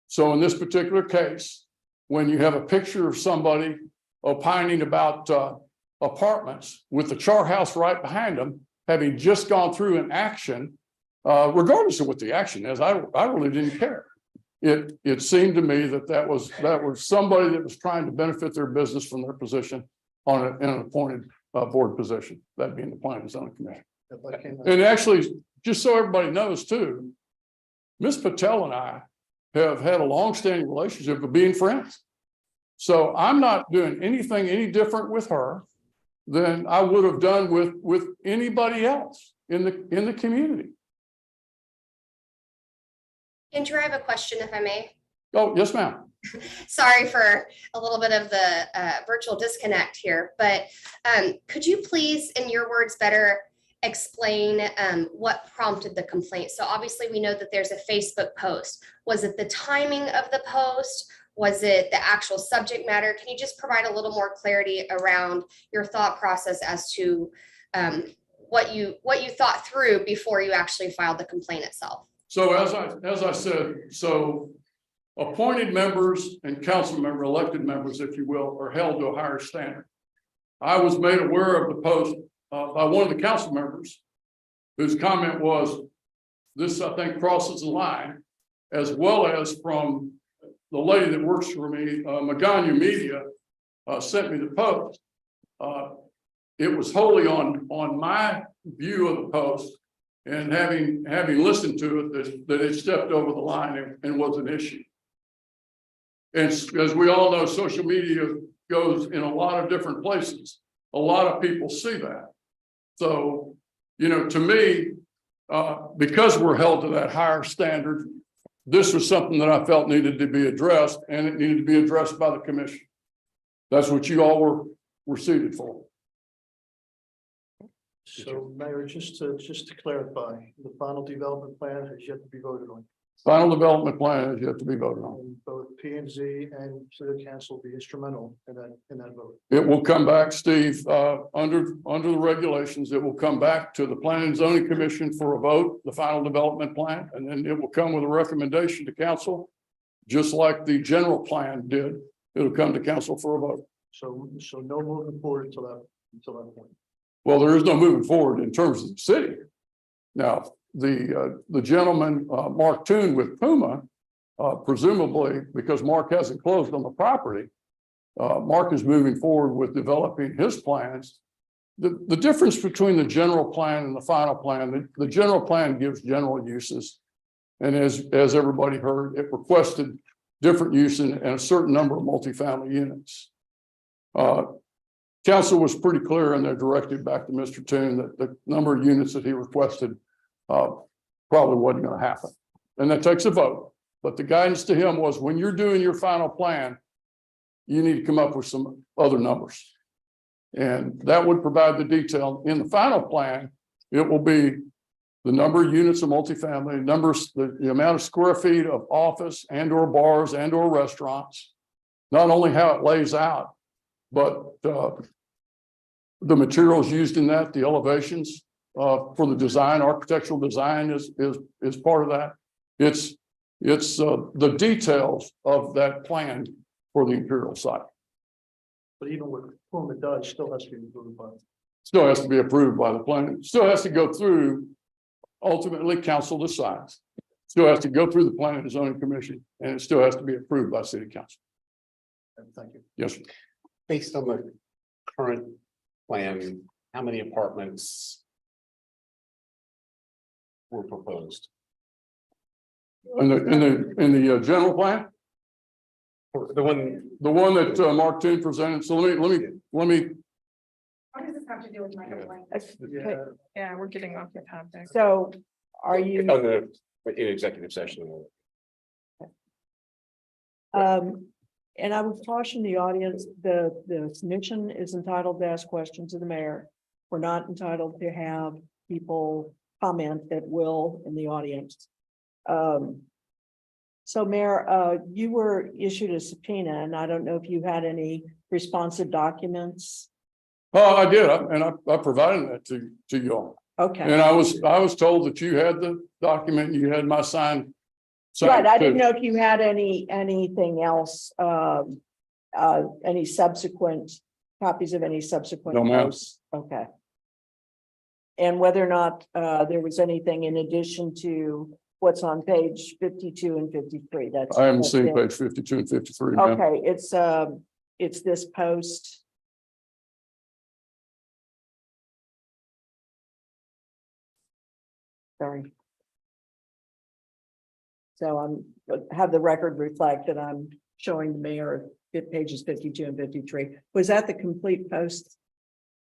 So in this particular case, when you have a picture of somebody opining about apartments with the char house right behind them, having just gone through an action, regardless of what the action is, I really didn't care. It seemed to me that was somebody that was trying to benefit their business from their position in an appointed board position, that being the Planning and Zoning Commission. And actually, just so everybody knows too, Ms. Patel and I have had a long-standing relationship of being friends. So I'm not doing anything any different with her than I would have done with anybody else in the community. Andrew, I have a question if I may. Oh, yes, ma'am. Sorry for a little bit of the virtual disconnect here, but could you please, in your words better, explain what prompted the complaint? So obviously we know that there's a Facebook post. Was it the timing of the post? Was it the actual subject matter? Can you just provide a little more clarity around your thought process as to what you thought through before you actually filed the complaint itself? So as I said, so appointed members and council member, elected members, if you will, are held to a higher standard. I was made aware of the post by one of the council members whose comment was, this, I think, crosses the line, as well as from the lady that works for me, Magana Media, sent me the post. It was wholly on my view of the post, and having listened to it, that it stepped over the line and was an issue. And as we all know, social media goes in a lot of different places. A lot of people see that. So, to me, because we're held to that higher standard, this was something that I felt needed to be addressed, and it needed to be addressed by the commission. That's what you all were seated for. So, Mayor, just to clarify, the final development plan has yet to be voted on. Final development plan is yet to be voted on. And both P&Z and City Council will be instrumental in that vote. It will come back, Steve, under the regulations. It will come back to the Planning and Zoning Commission for a vote, the final development plan, and then it will come with a recommendation to council, just like the general plan did. It'll come to council for a vote. So no moving forward until that point. Well, there is no moving forward in terms of the city. Now, the gentleman, Mark Toon with Puma, presumably because Mark hasn't closed on the property, Mark is moving forward with developing his plans. The difference between the general plan and the final plan, the general plan gives general uses. And as everybody heard, it requested different use and a certain number of multifamily units. Council was pretty clear in their directive back to Mr. Toon that the number of units that he requested probably wasn't going to happen. And that takes a vote. But the guidance to him was, when you're doing your final plan, you need to come up with some other numbers. And that would provide the detail. In the final plan, it will be the number of units of multifamily, numbers, the amount of square feet of office and or bars and or restaurants. Not only how it lays out, but the materials used in that, the elevations for the design, architectural design is part of that. It's the details of that plan for the Imperial site. But even with whom it does, still has to be approved by. Still has to be approved by the plan, still has to go through, ultimately council decides. Still has to go through the planning and zoning commission, and it still has to be approved by city council. Thank you. Yes, sir. Based on the current plan, how many apartments were proposed? In the general plan, The one that Mark Toon presented, so let me What does this have to do with my complaint? Yeah, we're getting off the topic. So are you, on the in executive session. and I would caution the audience, the commission is entitled to ask questions of the mayor. We're not entitled to have people comment at will in the audience. So Mayor, you were issued a subpoena, and I don't know if you had any responsive documents. oh, I did, and I provided that to you all. Okay, And I was told that you had the document, you had my sign. right, I didn't know if you had anything else, any subsequent copies of any subsequent No, ma'am. posts. Okay. And whether or not there was anything in addition to what's on page 52 and 53. I haven't that's seen it. page 52 and 53. ma'am. Okay, it's this post. Sorry. So have the record reflect that I'm showing the mayor at pages 52 and 53. Was that the complete post?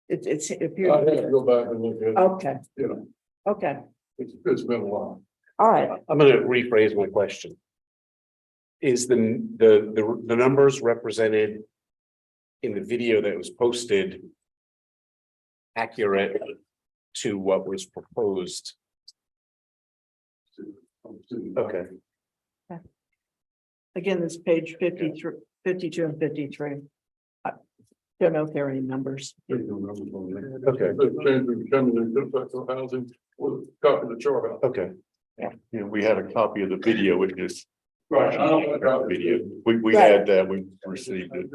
It I appeared. have to go back and look at it, Okay, you know, okay, it's been a while. all right. I'm going to rephrase my question. Is the numbers represented in the video that was posted accurate to what was proposed? Okay. Again, this page 53, 52 and 53. I don't know if there are any numbers. Okay. Housing, with copy of the chart. Okay. Yeah, we had a copy of the video, it just. Right. I don't have a copy. Video, we Right. had that, we received it.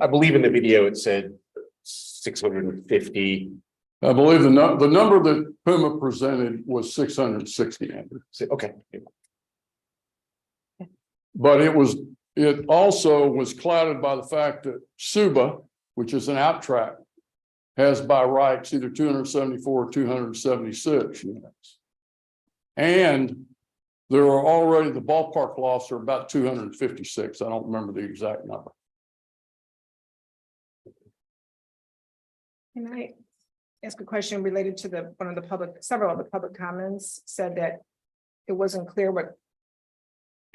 I believe in the video it said 650. I believe the number that Puma presented was 660. Andrew. Okay. But it also was clouded by the fact that Suba, which is an out-track, has by rights either 274 or 276 units. And there are already, the ballpark lots are about 256. I don't remember the exact number. Can I ask a question related to several of the public comments said that it wasn't clear what.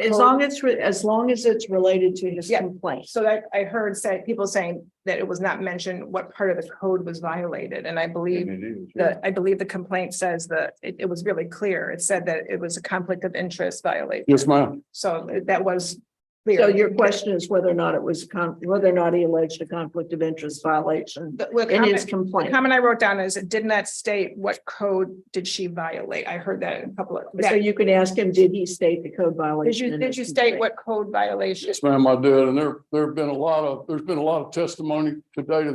As long as it's related to his complaint. So that I heard people saying that it was not mentioned what part of the code was violated, and I believe the complaint says that it was really clear. It said that it was a conflict of interest violation. Yes, ma'am. So that was clear. So your question is whether or not it was whether or not he alleged a conflict of interest violation in his The complaint. comment I wrote down is it did not state what code did she violate. I heard that in a couple of. So you can ask him, did he state the code violation? in Did his you state complaint? what code violation? Yes, ma'am, I did. And there's been a lot of testimony today to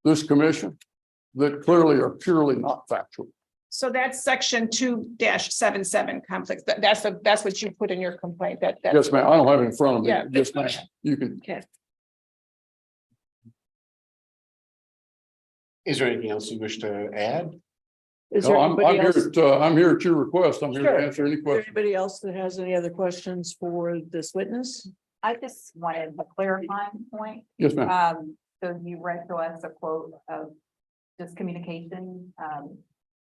this commission that clearly are purely not factual. So that's section 2-77 conflicts. That's what you put in your complaint. That's Yes, ma'am. I don't have it in front of me. Yeah. Yes, ma'am. You can. Okay. Is there anything else you wish to add? Is there No, I'm anybody here else? I'm here at your request. I'm here Sure. to answer any Is there questions. anybody else that has any other questions for this witness? I just wanted a clarifying point. Yes, ma'am. So you read to us a quote of just communication,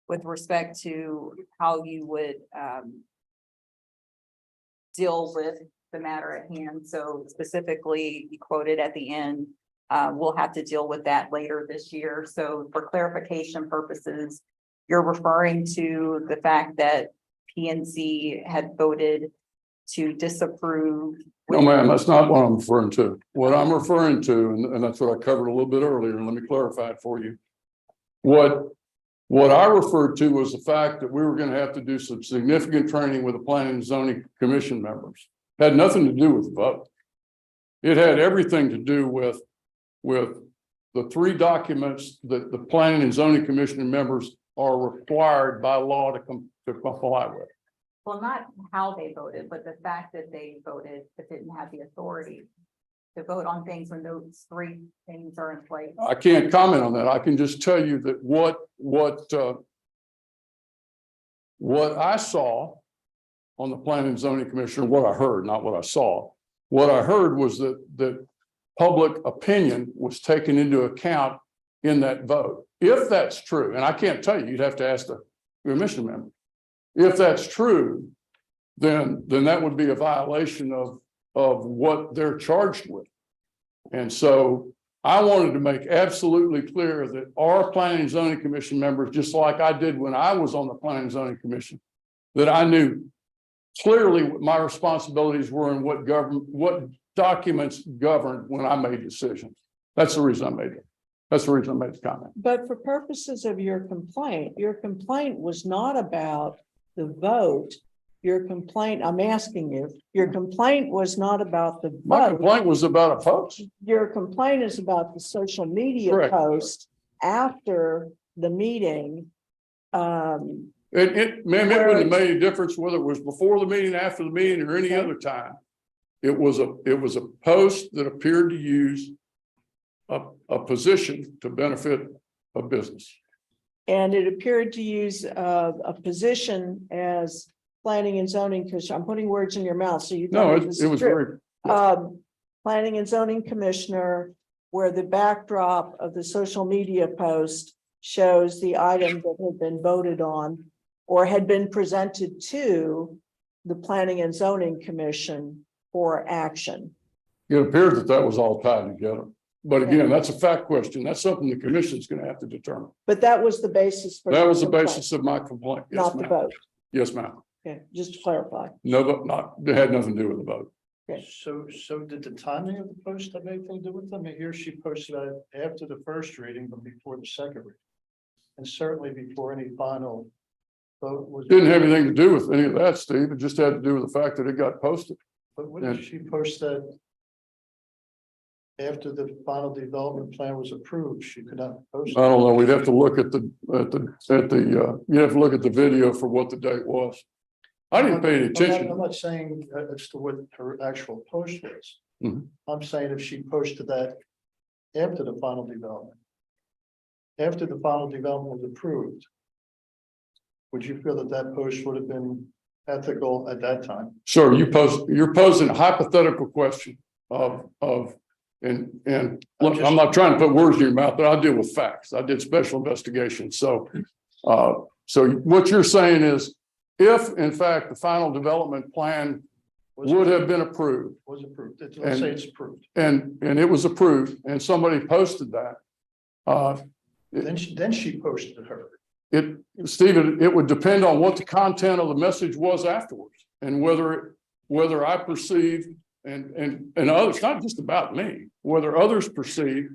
with respect to how you would, deal with the matter at hand. So specifically, you quoted at the end, we'll have to deal with that later this year. So for clarification purposes, you're referring to the fact that PNC had voted to disapprove. No, ma'am, that's not what I'm referring to. What I'm referring to, and that's what I covered a little bit earlier, and let me clarify it for you. What I referred to was the fact that we were going to have to do some significant training with the Planning and Zoning Commission members. Had nothing to do with the vote. It had everything to do with the 3 documents that the Planning and Zoning Commission members are required by law to comply with. Well, not how they voted, but the fact that they voted but didn't have the authority to vote on things when those 3 things are in place. I can't comment on that. I can just tell you that what I saw on the Planning and Zoning Commission, what I heard, not what I saw. What I heard was that public opinion was taken into account in that vote. If that's true, and I can't tell you, you'd have to ask the commission member. If that's true, then that would be a violation of what they're charged with. And so I wanted to make absolutely clear that our Planning and Zoning Commission members, just like I did when I was on the Planning and Zoning Commission, that I knew clearly what my responsibilities were and what documents governed when I made decisions. That's the reason I made it. That's the reason I made the comment. But for purposes of your complaint was not about the vote. Your complaint, I'm asking you, your complaint was not about the vote. My complaint was about a post. Your complaint is about the social media Correct. Post after the meeting. Ma'am, it wouldn't have made any difference whether it was before the meeting, after the meeting, or any other time. It was a post that appeared to use a position to benefit a business. And it appeared to use a position as planning and zoning, because I'm putting words in your mouth, so you. No, it was very. Planning and zoning commissioner, where the backdrop of the social media post shows the item that had been voted on or had been presented to the Planning and Zoning Commission for action. It appeared that was all tied together. But again, that's a fact question. That's something the commission is going to have to determine. But that was the basis for. That was the basis of my complaint. Yes, Not the ma'am. vote. Yes, ma'am. Okay, just to clarify. No, but it had nothing to do with the vote. So did the timing of the post have anything to do with them? Here she posted it after the first reading, but before the second reading. And certainly before any final vote was. Didn't have anything to do with any of that, Steve. It just had to do with the fact that it got posted. But when did she post that? After the final development plan was approved, she could not post. I don't know. We'd have to look at you have to look at the video for what the date was. I didn't pay any attention. I'm not saying as to what her actual post was. Mhm. I'm saying if she posted that after the final development. After the final development was approved. Would you feel that that post would have been ethical at that time? Sure, you're posing a hypothetical question and look, I'm not trying to put words in your mouth, but I deal with facts. I did special investigations. So what you're saying is, if in fact the final development plan would have been approved. Was approved. Let's say it's approved. And it was approved and somebody posted that. Then she posted her. Stephen, it would depend on what the content of the message was afterwards and whether I perceived and others, not just about me, whether others perceive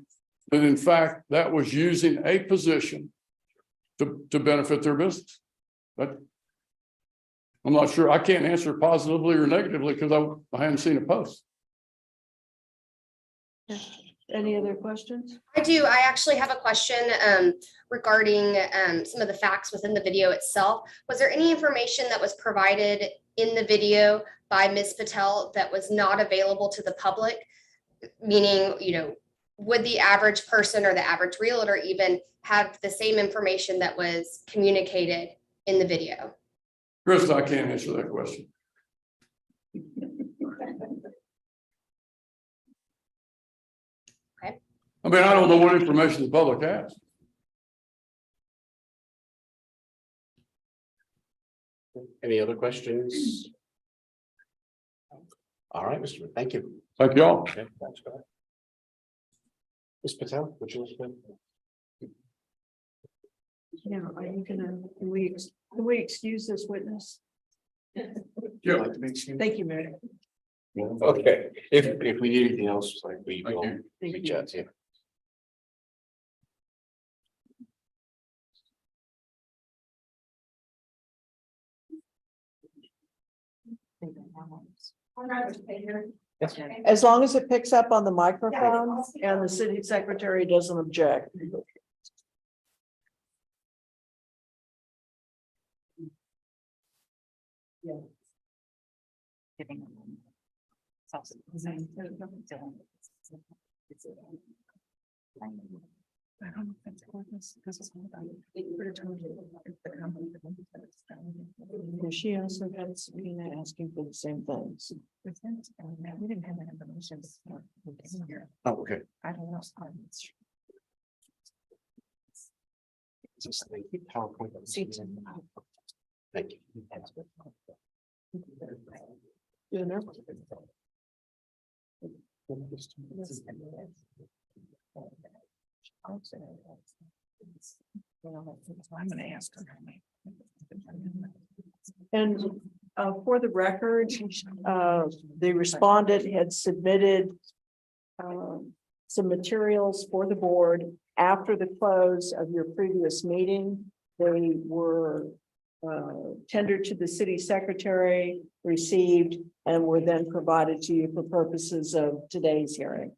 that in fact that was using a position to benefit their business. But I'm not sure. I can't answer positively or negatively because I haven't seen a post. Any other questions? I do. I actually have a question regarding some of the facts within the video itself. Was there any information that was provided in the video by Ms. Patel that was not available to the public? Meaning, would the average person or the average realtor even have the same information that was communicated in the video? Chris, I can't answer that question. Okay. I mean, I don't know what information the public has. Any other questions? All right, Mr. Wood, thank you. Thank you all. Okay, thanks, go ahead. Ms. Patel, would you like to? Yeah, are you gonna, can we excuse this witness? Sure. Thank you, Mary. Okay, if we need anything else, like we will Thank reach you. out to you. Yes. As long as it picks up on the microphone and the city secretary doesn't object. I don't know if that's cordless, because it's all about. And she also had Sabina asking for the same things. We didn't have that information. Oh, okay. I don't know. Just thank you. PowerPoint. Thank you. Dinner. I'm gonna ask her. And for the record, the respondent had submitted some materials for the board after the close of your previous meeting. They were tendered to the city secretary, received, and were then provided to you for purposes of today's hearing.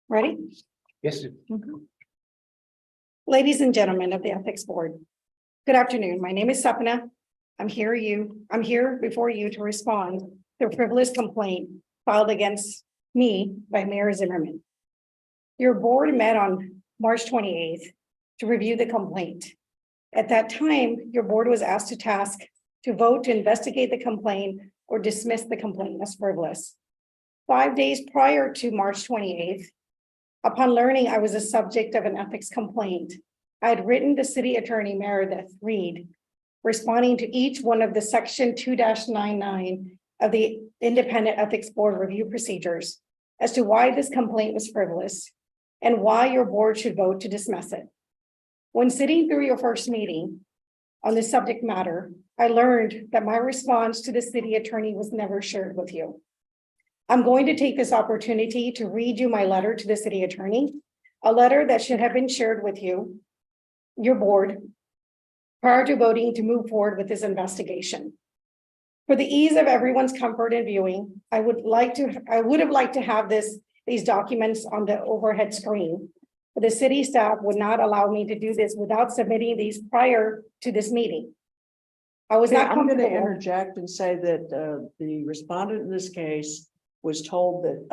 Ready? Yes. Ladies and gentlemen of the Ethics Board, good afternoon. My name is Sapna. I'm here before you to respond to a frivolous complaint filed against me by Mayor Zimmerman. Your board met on March 28th to review the complaint. At that time, your board was asked to task to vote to investigate the complaint or dismiss the complaint as frivolous. 5 days prior to March 28th, upon learning I was the subject of an ethics complaint, I had written the city attorney Meredith Reed, responding to each one of the section 2-99 of the Independent Ethics Board review procedures as to why this complaint was frivolous and why your board should vote to dismiss it. When sitting through your first meeting on the subject matter, I learned that my response to the city attorney was never shared with you. I'm going to take this opportunity to read you my letter to the city attorney, a letter that should have been shared with you, your board, prior to voting to move forward with this investigation. For the ease of everyone's comfort in viewing, I would have liked to have these documents on the overhead screen, but the city staff would not allow me to do this without submitting these prior to this meeting. I was not I'm going to comfortable. interject and say that the respondent in this case was told that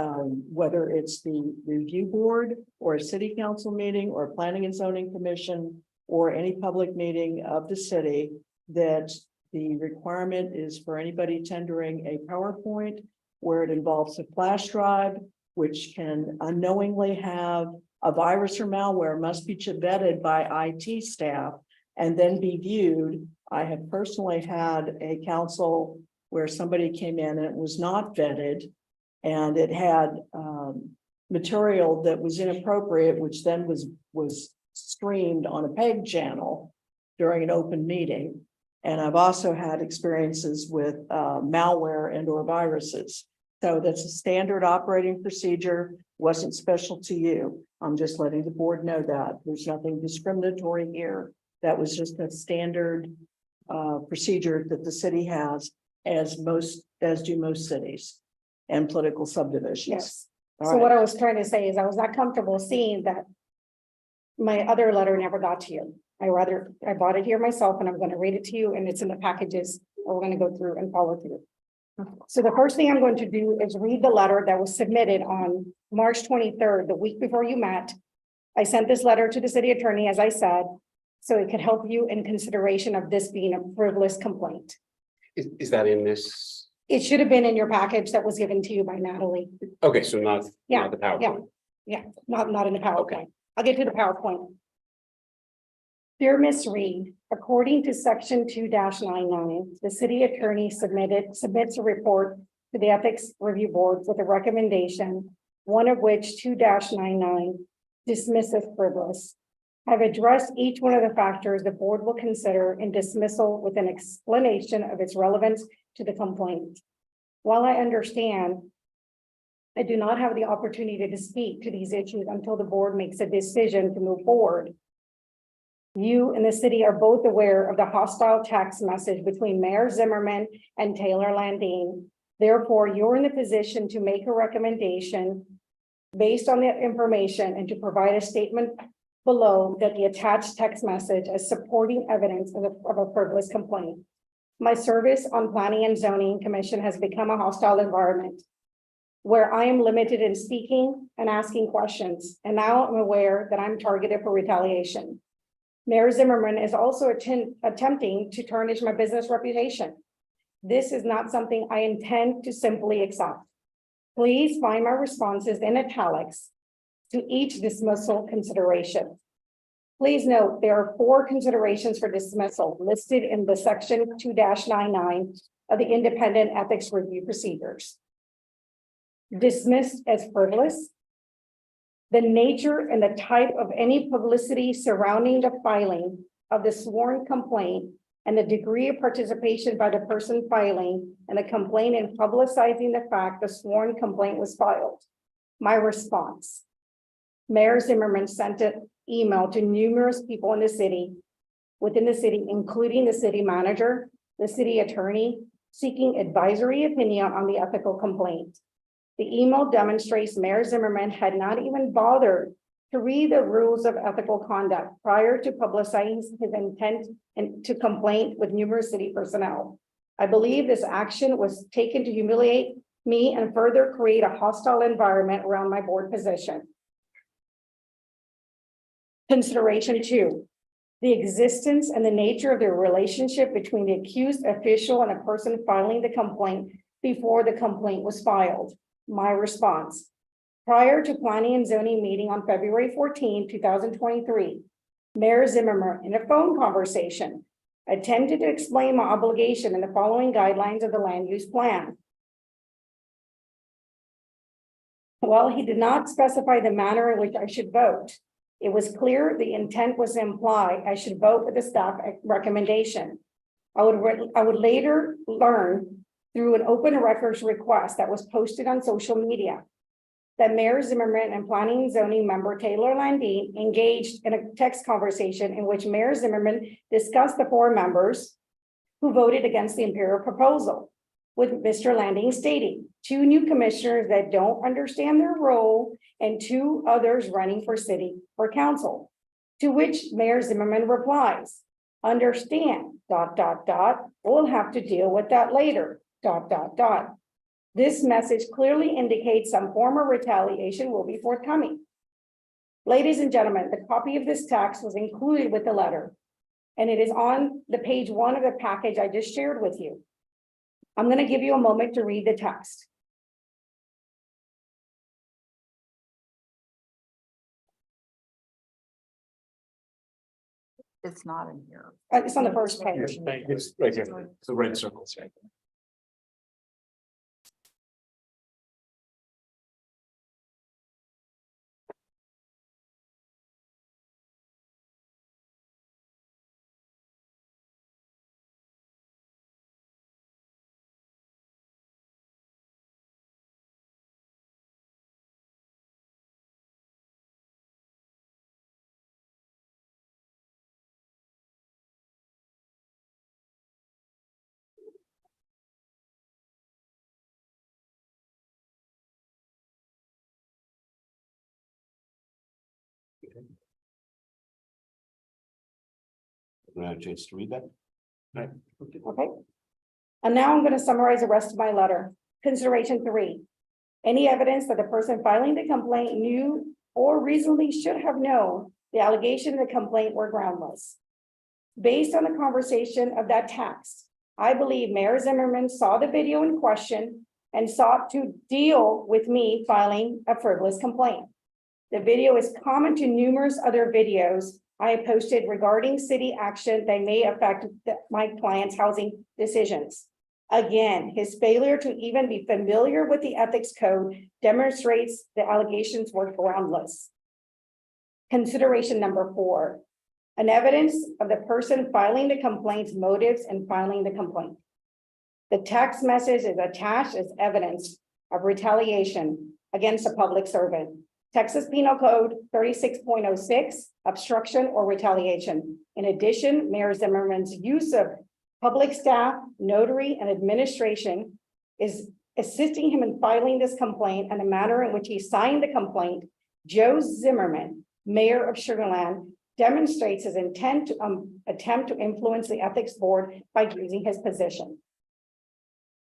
whether it's the review board or a city council meeting or a planning and zoning commission or any public meeting of the city, that the requirement is for anybody tendering a PowerPoint where it involves a flash drive, which can unknowingly have a virus or malware, must be vetted by IT staff and then be viewed. I have personally had a council where somebody came in and it was not vetted, and it had material that was inappropriate, which then was streamed on a PEG channel during an open meeting. And I've also had experiences with malware and or viruses. So that's a standard operating procedure, wasn't special to you. I'm just letting the board know that. There's nothing discriminatory here. That was just a standard procedure that the city has, as do most cities and political subdivisions. Yes. All So right. what I was trying to say is I was not comfortable seeing that my other letter never got to you. I bought it here myself and I'm going to read it to you, and it's in the packages we're going to go through and follow through. So the first thing I'm going to do is read the letter that was submitted on March 23rd, the week before you met. I sent this letter to the city attorney, as I said, so it could help you in consideration of this being a frivolous complaint. Is that in this? It should have been in your package that was given to you by Natalie. Okay, so not Yeah, the PowerPoint. Yeah, not in the PowerPoint. Okay. I'll get to the PowerPoint. Dear Ms. Reed, according to section 2-99, the city attorney submits a report to the Ethics Review Board with a recommendation, one of which 2-99 dismiss as frivolous. I've addressed each one of the factors the board will consider in dismissal with an explanation of its relevance to the complaint. While I understand I do not have the opportunity to speak to these issues until the board makes a decision to move forward. You and the city are both aware of the hostile text message between Mayor Zimmerman and Taylor Landine. Therefore, you're in the position to make a recommendation based on that information and to provide a statement below that the attached text message as supporting evidence of a frivolous complaint. My service on Planning and Zoning Commission has become a hostile environment where I am limited in speaking and asking questions, and now I'm aware that I'm targeted for retaliation. Mayor Zimmerman is also attempting to tarnish my business reputation. This is not something I intend to simply accept. Please find my responses in italics to each dismissal consideration. Please note there are 4 considerations for dismissal listed in the section 2-99 of the Independent Ethics Review Procedures. Dismissed as frivolous, the nature and the type of any publicity surrounding the filing of the sworn complaint and the degree of participation by the person filing and the complaint in publicizing the fact the sworn complaint was filed. My response: Mayor Zimmerman sent an email to numerous people in the city, within the city, including the city manager, the city attorney, seeking advisory opinion on the ethical complaint. The email demonstrates Mayor Zimmerman had not even bothered to read the rules of ethical conduct prior to publicizing his intent and to complain with numerous city personnel. I believe this action was taken to humiliate me and further create a hostile environment around my board position. Consideration 2, the existence and the nature of the relationship between the accused official and a person filing the complaint before the complaint was filed. My response: prior to Planning and Zoning meeting on February 14, 2023, Mayor Zimmerman, in a phone conversation, attempted to explain my obligation in the following guidelines of the land use plan. While he did not specify the manner in which I should vote, it was clear the intent was to imply I should vote with the staff recommendation. I would later learn through an open records request that was posted on social media that Mayor Zimmerman and Planning and Zoning member Taylor Landine engaged in a text conversation in which Mayor Zimmerman discussed the 4 members who voted against the Imperial proposal, with Mr. Landine stating 2 new commissioners that don't understand their role and 2 others running for council, to which Mayor Zimmerman replies, understand, ... we'll have to deal with that later, ... This message clearly indicates some form of retaliation will be forthcoming. Ladies and gentlemen, the copy of this text was included with the letter, and it is on the page 1 of the package I just shared with you. I'm going to give you a moment to read the text. It's not in here. It's on the first page. It's right here, the red circles, right? I have a chance to read that. Right. Okay. And now I'm going to summarize the rest of my letter. Consideration 3, any evidence that the person filing the complaint knew or reasonably should have known the allegation of the complaint were groundless. Based on the conversation of that text, I believe Mayor Zimmerman saw the video in question and sought to deal with me filing a frivolous complaint. The video is common to numerous other videos I have posted regarding city action that may affect my client's housing decisions. Again, his failure to even be familiar with the ethics code demonstrates the allegations were groundless. Consideration number 4, an evidence of the person filing the complaint's motives in filing the complaint. The text message is attached as evidence of retaliation against a public servant. Texas Penal Code 36.06, obstruction or retaliation. In addition, Mayor Zimmerman's use of public staff, notary, and administration is assisting him in filing this complaint and the manner in which he signed the complaint. Joe Zimmerman, Mayor of Sugar Land, demonstrates his intent to attempt to influence the ethics board by using his position.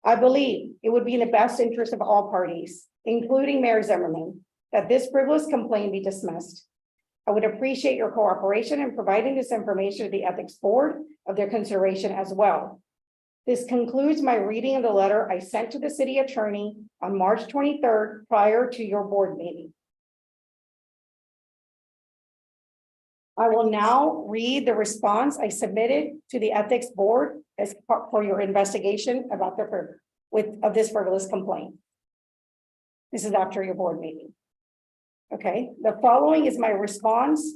I believe it would be in the best interest of all parties, including Mayor Zimmerman, that this frivolous complaint be dismissed. I would appreciate your cooperation in providing this information to the ethics board of their consideration as well. This concludes my reading of the letter I sent to the city attorney on March 23rd prior to your board meeting. I will now read the response I submitted to the ethics board as part for your investigation about of this frivolous complaint. This is after your board meeting. Okay, the following is my response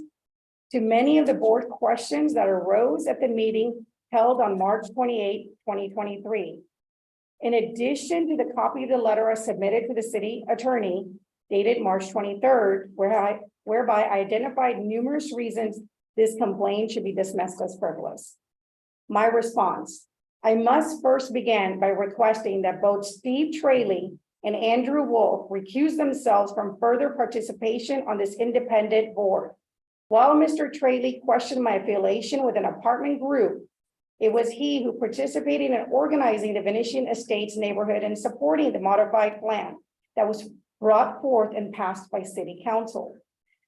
to many of the board questions that arose at the meeting held on March 28, 2023. In addition to the copy of the letter I submitted to the city attorney dated March 23rd, whereby I identified numerous reasons this complaint should be dismissed as frivolous. My response: I must first begin by requesting that both Steve Traley and Andrew Wolf recuse themselves from further participation on this independent board. While Mr. Traley questioned my affiliation with an apartment group, it was he who participated in organizing the Venetian Estates neighborhood and supporting the modified plan that was brought forth and passed by City Council.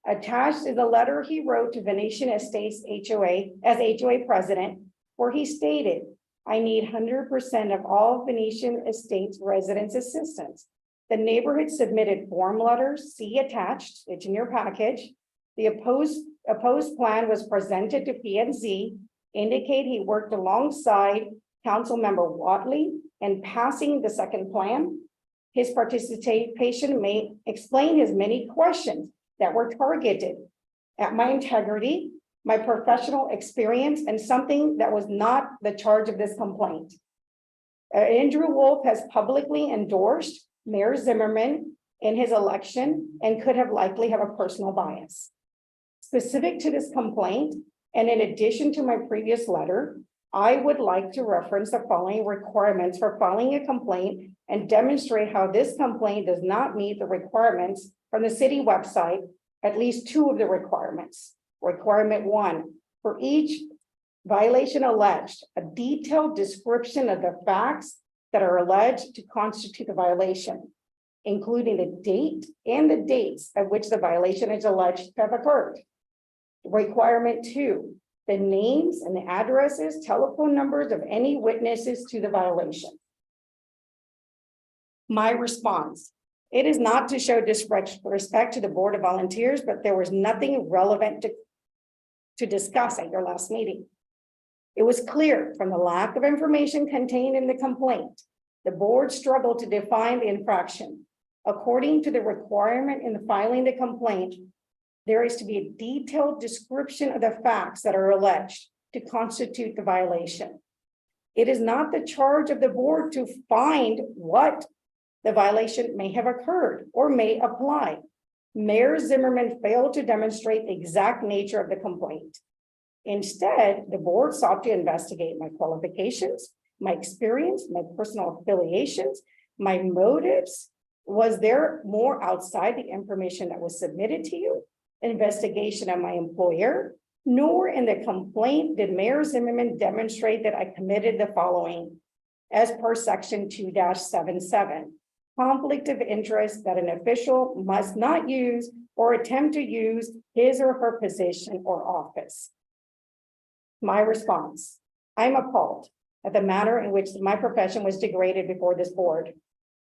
Attached is a letter he wrote to Venetian Estates HOA as HOA president, where he stated, I need 100% of all Venetian Estates residents' assistance. The neighborhood submitted form letters, see attached, it's in your package. The opposed plan was presented to PNZ, indicate he worked alongside Councilmember Watley in passing the second plan. His participation may explain his many questions that were targeted at my integrity, my professional experience, and something that was not the charge of this complaint. Andrew Wolf has publicly endorsed Mayor Zimmerman in his election and could have likely have a personal bias. Specific to this complaint, and in addition to my previous letter, I would like to reference the following requirements for filing a complaint and demonstrate how this complaint does not meet the requirements from the city website, at least 2 of the requirements. Requirement 1, for each violation alleged, a detailed description of the facts that are alleged to constitute the violation, including the date and the dates at which the violation is alleged to have occurred. Requirement 2, the names and the addresses, telephone numbers of any witnesses to the violation. My response: it is not to show disrespect to the Board of Volunteers, but there was nothing relevant to discuss at your last meeting. It was clear from the lack of information contained in the complaint, the board struggled to define the infraction. According to the requirement in the filing the complaint, there is to be a detailed description of the facts that are alleged to constitute the violation. It is not the charge of the board to find what the violation may have occurred or may apply. Mayor Zimmerman failed to demonstrate the exact nature of the complaint. Instead, the board sought to investigate my qualifications, my experience, my personal affiliations, my motives. Was there more outside the information that was submitted to you? Investigation of my employer, nor in the complaint did Mayor Zimmerman demonstrate that I committed the following as per section 2-77. Conflict of interest that an official must not use or attempt to use his or her position or office. My response: I'm appalled at the manner in which my profession was degraded before this board.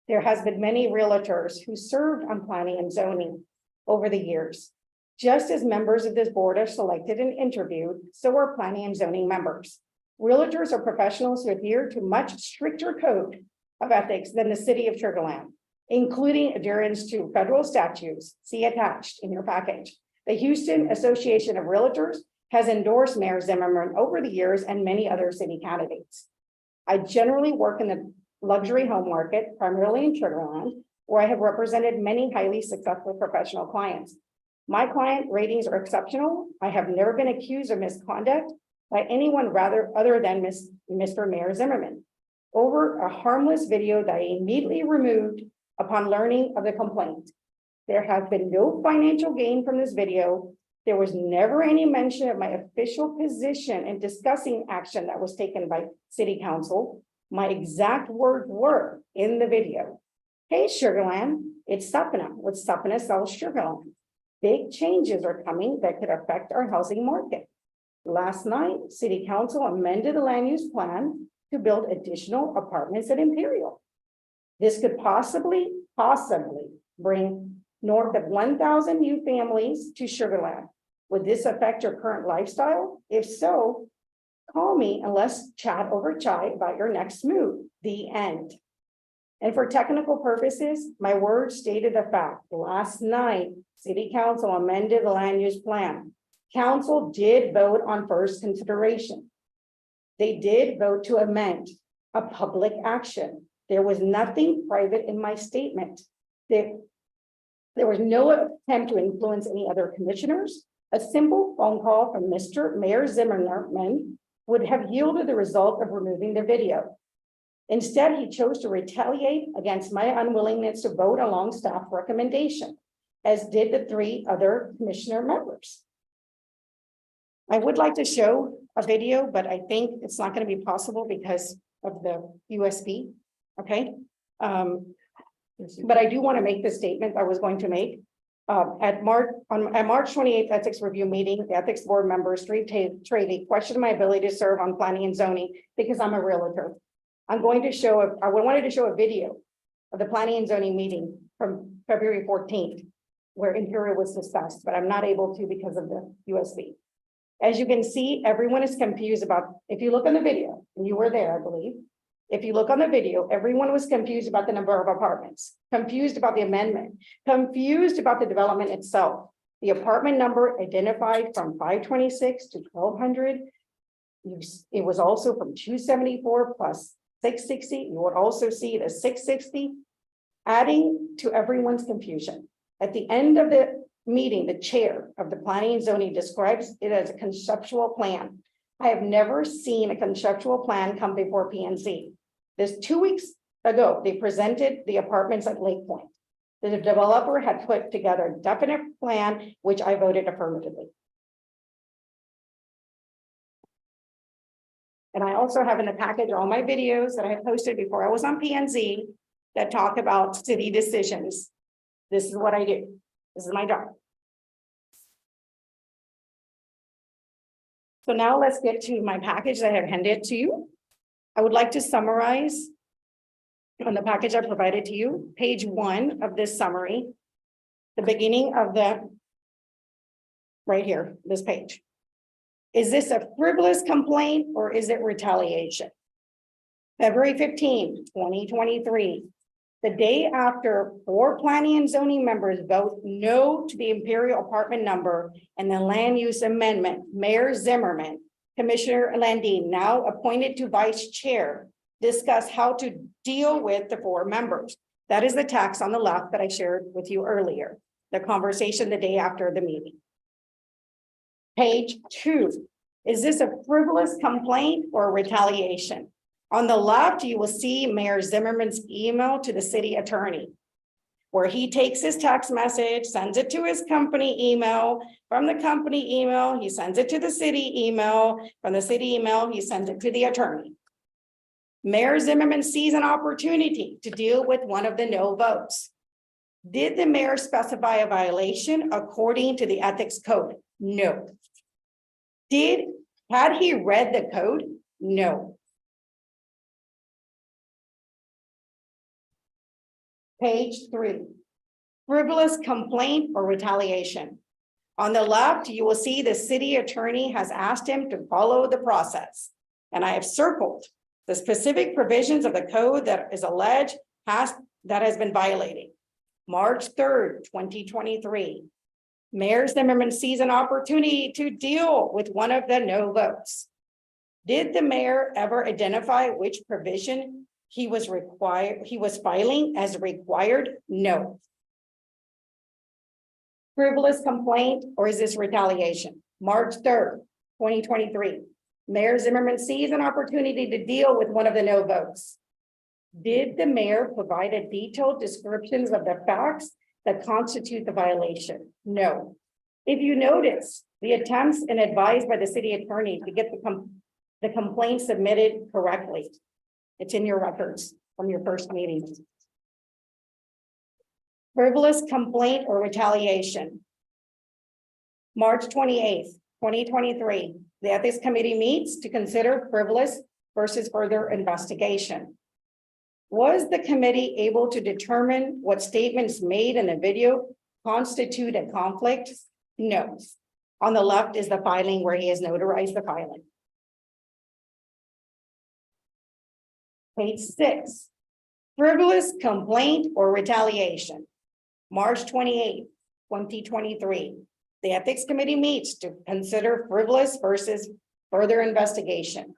There has been many realtors who served on planning and zoning over the years. Just as members of this board are selected and interviewed, so are planning and zoning members. Realtors are professionals who adhere to much stricter code of ethics than the city of Sugar Land, including adherence to federal statutes, see attached in your package, The Houston Association of Realtors has endorsed Mayor Zimmerman over the years and many other city candidates. I generally work in the luxury home market, primarily in Sugar Land, where I have represented many highly successful professional clients. My client ratings are exceptional. I have never been accused of misconduct by anyone rather other than Mr. Mayor Zimmerman over a harmless video that I immediately removed upon learning of the complaint. There has been no financial gain from this video. There was never any mention of my official position in discussing action that was taken by City Council. My exact words were in the video. Hey, Sugar Land, it's Sapana. What Sapana sells Sugar Land. Big changes are coming that could affect our housing market. Last night, City Council amended the land use plan to build additional apartments at Imperial. This could possibly bring north of 1,000 new families to Sugar Land. Would this affect your current lifestyle? If so, call me and let's chat over chai about your next move. The end. And for technical purposes, my words stated the fact. Last night, City Council amended the land use plan. Council did vote on first consideration. They did vote to amend a public action. There was nothing private in my statement. There was no attempt to influence any other commissioners. A simple phone call from Mr. Mayor Zimmerman would have yielded the result of removing the video. Instead, he chose to retaliate against my unwillingness to vote along staff recommendation, as did the 3 other commissioner members. I would like to show a video, but I think it's not going to be possible because of the USB. Okay. But I do want to make the statement I was going to make. At March 28th ethics review meeting, the ethics board members Trady questioned my ability to serve on planning and zoning because I'm a realtor. I wanted to show a video of the planning and zoning meeting from February 14th, where Imperial was discussed, but I'm not able to because of the USB. As you can see, everyone is confused about, if you look on the video, and you were there, I believe. If you look on the video, everyone was confused about the number of apartments, confused about the amendment, confused about the development itself. The apartment number identified from 526 to 1200. It was also from 274 plus 660. You would also see the 660, adding to everyone's confusion. At the end of the meeting, the chair of the planning and zoning describes it as a conceptual plan. I have never seen a conceptual plan come before PNC. This 2 weeks ago, they presented the apartments at Lake Point. The developer had put together a definite plan, which I voted affirmatively. And I also have in the package all my videos that I had posted before I was on PNC that talk about city decisions. This is what I do. This is my job. So now let's get to my package that I have handed to you. I would like to summarize on the package I provided to you, page 1 of this summary, the beginning of the, right here, this page. Is this a frivolous complaint or is it retaliation? February 15, 2023. The day after 4 planning and zoning members vote no to the Imperial apartment number and the land use amendment, Mayor Zimmerman, Commissioner Landine, now appointed to vice chair, discuss how to deal with the 4 members. That is the text on the left that I shared with you earlier, the conversation the day after the meeting. Page 2, is this a frivolous complaint or retaliation? On the left, you will see Mayor Zimmerman's email to the city attorney, where he takes his text message, sends it to his company email. From the company email, he sends it to the city email. From the city email, he sends it to the attorney. Mayor Zimmerman sees an opportunity to deal with one of the no votes. Did the mayor specify a violation according to the ethics code? No. Had he read the code? No. Page 3, frivolous complaint or retaliation. On the left, you will see the city attorney has asked him to follow the process. And I have circled the specific provisions of the code that is alleged that has been violated. March 3rd, 2023. Mayor Zimmerman sees an opportunity to deal with one of the no votes. Did the mayor ever identify which provision he was filing as required? No. Frivolous complaint, or is this retaliation? March 3rd, 2023. Mayor Zimmerman sees an opportunity to deal with one of the no votes. Did the mayor provide a detailed descriptions of the facts that constitute the violation? No. If you notice, the attempts and advised by the city attorney to get the complaint submitted correctly. It's in your records from your first meeting. Frivolous complaint or retaliation. March 28th, 2023, the Ethics Committee meets to consider frivolous versus further investigation. Was the committee able to determine what statements made in the video constitute a conflict? No. On the left is the filing where he has notarized the filing. Page 6, frivolous complaint or retaliation. March 28th, 2023. The Ethics Committee meets to consider frivolous versus further investigation.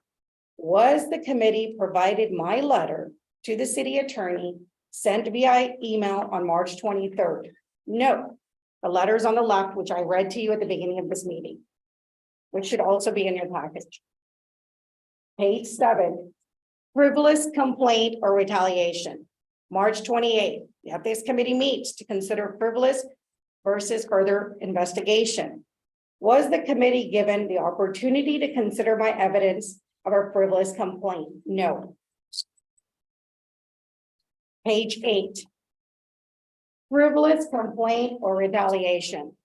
Was the committee provided my letter to the city attorney sent via email on March 23rd? No. The letter is on the left, which I read to you at the beginning of this meeting, which should also be in your package. Page 7, frivolous complaint or retaliation. March 28th, the Ethics Committee meets to consider frivolous versus further investigation. Was the committee given the opportunity to consider my evidence of a frivolous complaint? No. Page 8. Frivolous complaint or retaliation.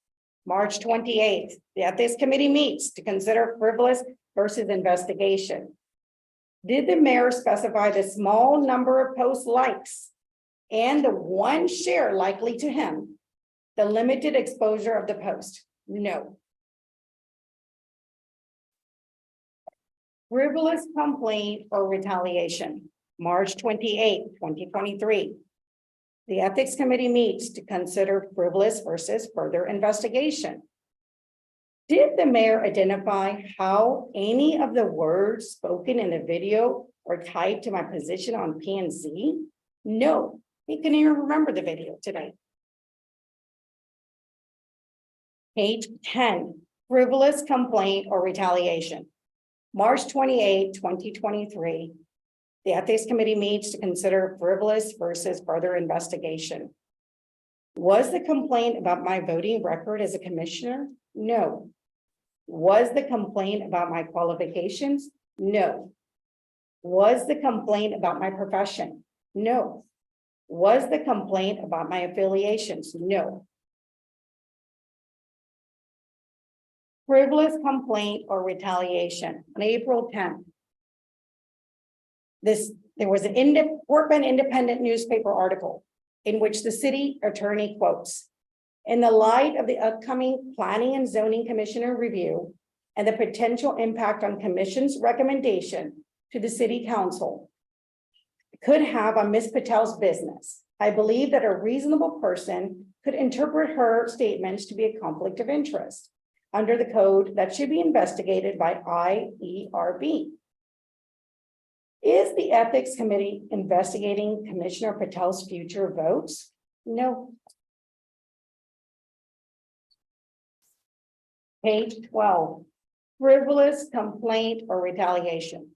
March 28th, the Ethics Committee meets to consider frivolous versus investigation. Did the mayor specify the small number of post likes and the one share likely to him, the limited exposure of the post? No. Frivolous complaint or retaliation. March 28th, 2023. The Ethics Committee meets to consider frivolous versus further investigation. Did the mayor identify how any of the words spoken in the video were tied to my position on P&Z? No, he couldn't even remember the video today. Page 10, frivolous complaint or retaliation. March 28, 2023. The Ethics Committee meets to consider frivolous versus further investigation. Was the complaint about my voting record as a commissioner? No. Was the complaint about my qualifications? No. Was the complaint about my profession? No. Was the complaint about my affiliations? No. Frivolous complaint or retaliation. On April 10th, there was an Portland Independent newspaper article in which the city attorney quotes, "In the light of the upcoming Planning and Zoning Commissioner review and the potential impact on commission's recommendation to the city council could have on Ms. Patel's business, I believe that a reasonable person could interpret her statements to be a conflict of interest under the code that should be investigated by IERB. Is the Ethics Committee investigating Commissioner Patel's future votes? No. Page 12, frivolous complaint or retaliation.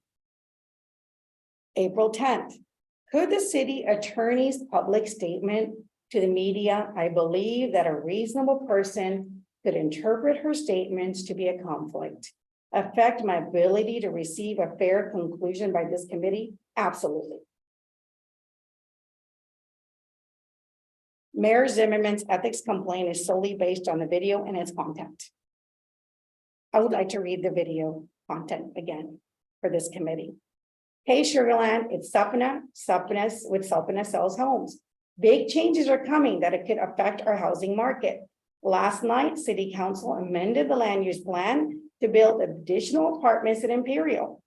April 10th, could the city attorney's public statement to the media, I believe that a reasonable person could interpret her statements to be a conflict, affect my ability to receive a fair conclusion by this committee? Absolutely. Mayor Zimmerman's ethics complaint is solely based on the video and its content. I would like to read the video content again for this committee. Hey, Sugarland, it's Sapna with Sapna Sells Homes. Big changes are coming that it could affect our housing market. Last night, City Council amended the land use plan to build additional apartments at Imperial.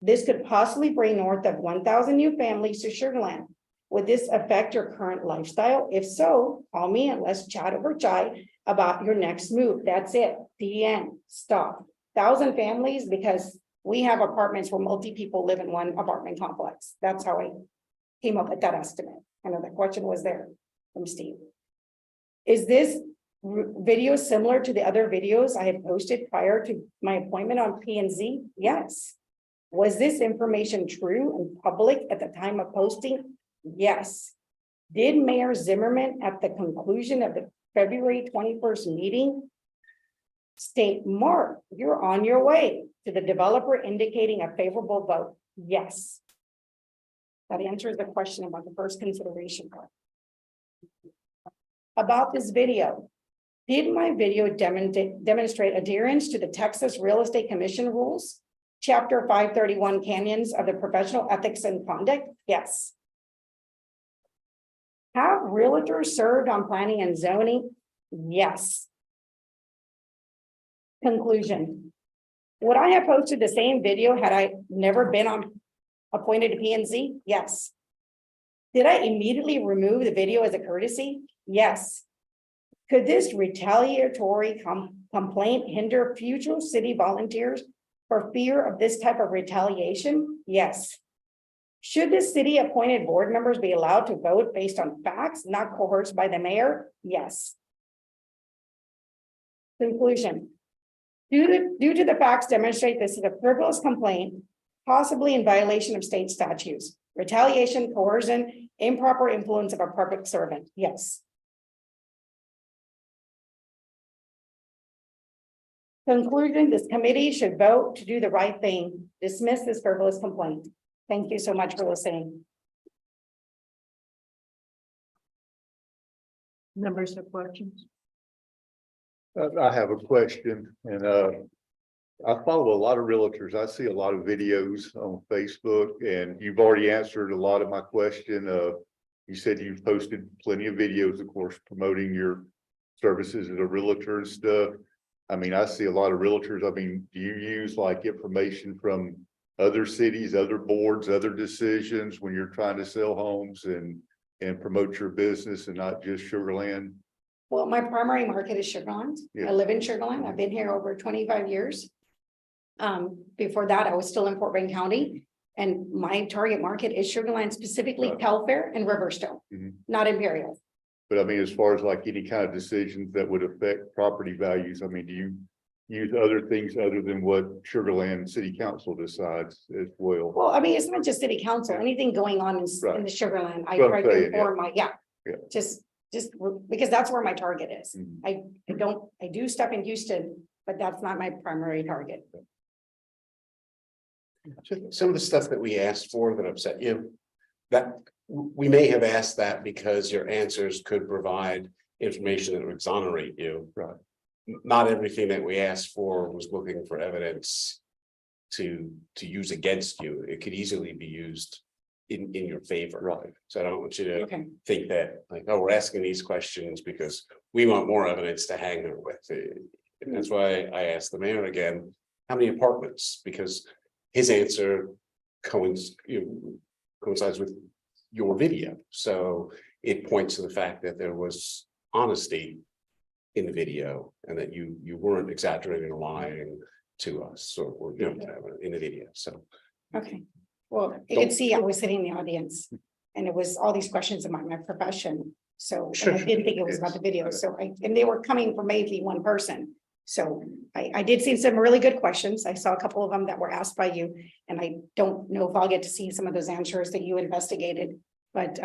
This could possibly bring north of 1,000 new families to Sugarland. Would this affect your current lifestyle? If so, call me and let's chat over chai about your next move. That's it. The end. Stop. 1,000 families because we have apartments where multi-people live in one apartment complex. That's how I came up with that estimate. I know the question was there from Steve. Is this video similar to the other videos I have posted prior to my appointment on P&Z? Yes. Was this information true and public at the time of posting? Yes. Did Mayor Zimmerman at the conclusion of the February 21st meeting state, Mark, you're on your way to the developer indicating a favorable vote? Yes. That answers the question about the first consideration part. About this video, did my video demonstrate adherence to the Texas Real Estate Commission rules? Chapter 531 Canyons of the Professional Ethics and Conduct? Yes. Have realtors served on planning and zoning? Yes. Conclusion. Would I have posted the same video had I never been appointed to P&Z? Yes. Did I immediately remove the video as a courtesy? Yes. Could this retaliatory complaint hinder future city volunteers for fear of this type of retaliation? Yes. Should the city appointed board members be allowed to vote based on facts, not coerced by the mayor? Yes. Conclusion. Due to the facts demonstrate this is a frivolous complaint, possibly in violation of state statutes, retaliation, coercion, improper influence of a public servant. Yes. Conclusion, this committee should vote to do the right thing, dismiss this frivolous complaint. Thank you so much for listening. Members have questions. I have a question and I follow a lot of realtors. I see a lot of videos on Facebook and you've already answered a lot of my question. You said you've posted plenty of videos, of course, promoting your services as a realtor and stuff. I mean, I see a lot of realtors. I mean, do you use like information from other cities, other boards, other decisions when you're trying to sell homes and promote your business and not just Sugar Land? Well, my primary market is Sugar Land. Yeah. I live in Sugar Land. I've been here over 25 years. Before that, I was still in Fort Bend County. And my target market is Sugar Land, specifically Right. Telfair and Riverstone, not Imperial. But I mean, as far as like any kind of decisions that would affect property values, I mean, do you use other things other than what Sugar Land City Council decides as well? Well, I mean, it's not just city council, anything going on in Right. the Sugar Land, I That's what try I'm to saying, inform my, Yeah. just because that's where my target is. Mhm. I do stuff in Houston, but that's not my primary target. Some of the stuff that we asked for that upset you, that we may have asked that because your answers could provide information that would exonerate you. Right. Not everything that we asked for was looking for evidence to use against you. It could easily be used in your favor. Right. So I don't want you to Okay. think that like, oh, we're asking these questions because we want more evidence to hang there with. And that's why I asked the mayor again, how many apartments? Because his answer coincides with your video. So it points to the fact that there was honesty in the video and that you weren't exaggerating or lying to us or in the video. So. Okay, well, you can see I was sitting in the audience and it was all these questions about my profession. So and Sure, I didn't think it was about the video. So and they were coming from maybe one person. So I did see some really good questions. I saw a couple of them that were asked by you. And I don't know if I'll get to see some of those answers that you investigated. But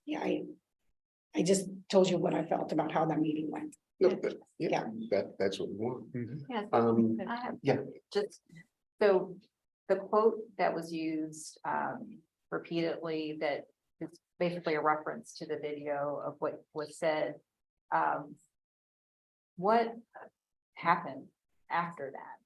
yeah, I just told you what I felt about how that meeting went. Yeah, that's what we want. Yes. I have Yeah. just, so the quote that was used repeatedly that is basically a reference to the video of what was said. What happened after that?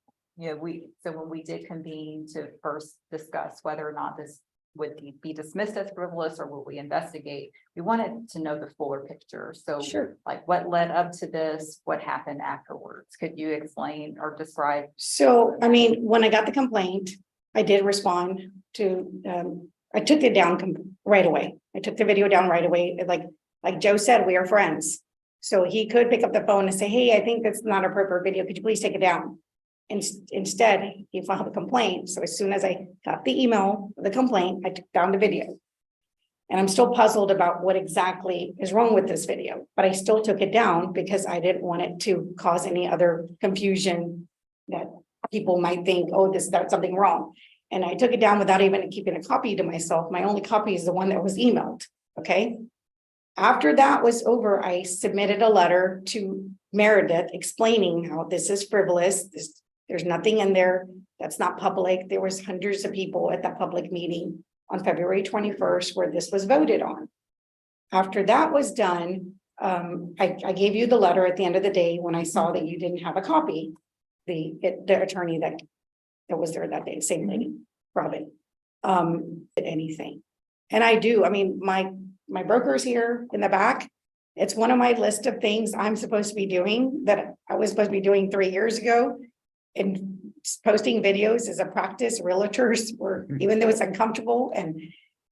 So when we did convene to first discuss whether or not this would be dismissed as frivolous or will we investigate, we wanted to know the fuller picture. So Sure. like what led up to this, what happened afterwards? Could you explain or describe? So, I mean, when I got the complaint, I did respond to I took it down right away. I took the video down right away. Like Joe said, we are friends. So he could pick up the phone and say, hey, I think that's not appropriate video. Could you please take it down? Instead, he filed a complaint. So as soon as I got the email, the complaint, I took down the video. And I'm still puzzled about what exactly is wrong with this video, but I still took it down because I didn't want it to cause any other confusion that people might think, oh, that's something wrong. And I took it down without even keeping a copy to myself. My only copy is the one that was emailed. Okay. After that was over, I submitted a letter to Meredith explaining how this is frivolous. There's nothing in there that's not public. There was hundreds of people at that public meeting on February 21st where this was voted on. After that was done, I gave you the letter at the end of the day when I saw that you didn't have a copy. The attorney that was there that day, same lady, Robin, did anything. And I do, I mean, my broker's here in the back. It's one of my list of things I'm supposed to be doing that I was supposed to be doing 3 years ago. And posting videos is a practice. Realtors were, even though it's uncomfortable and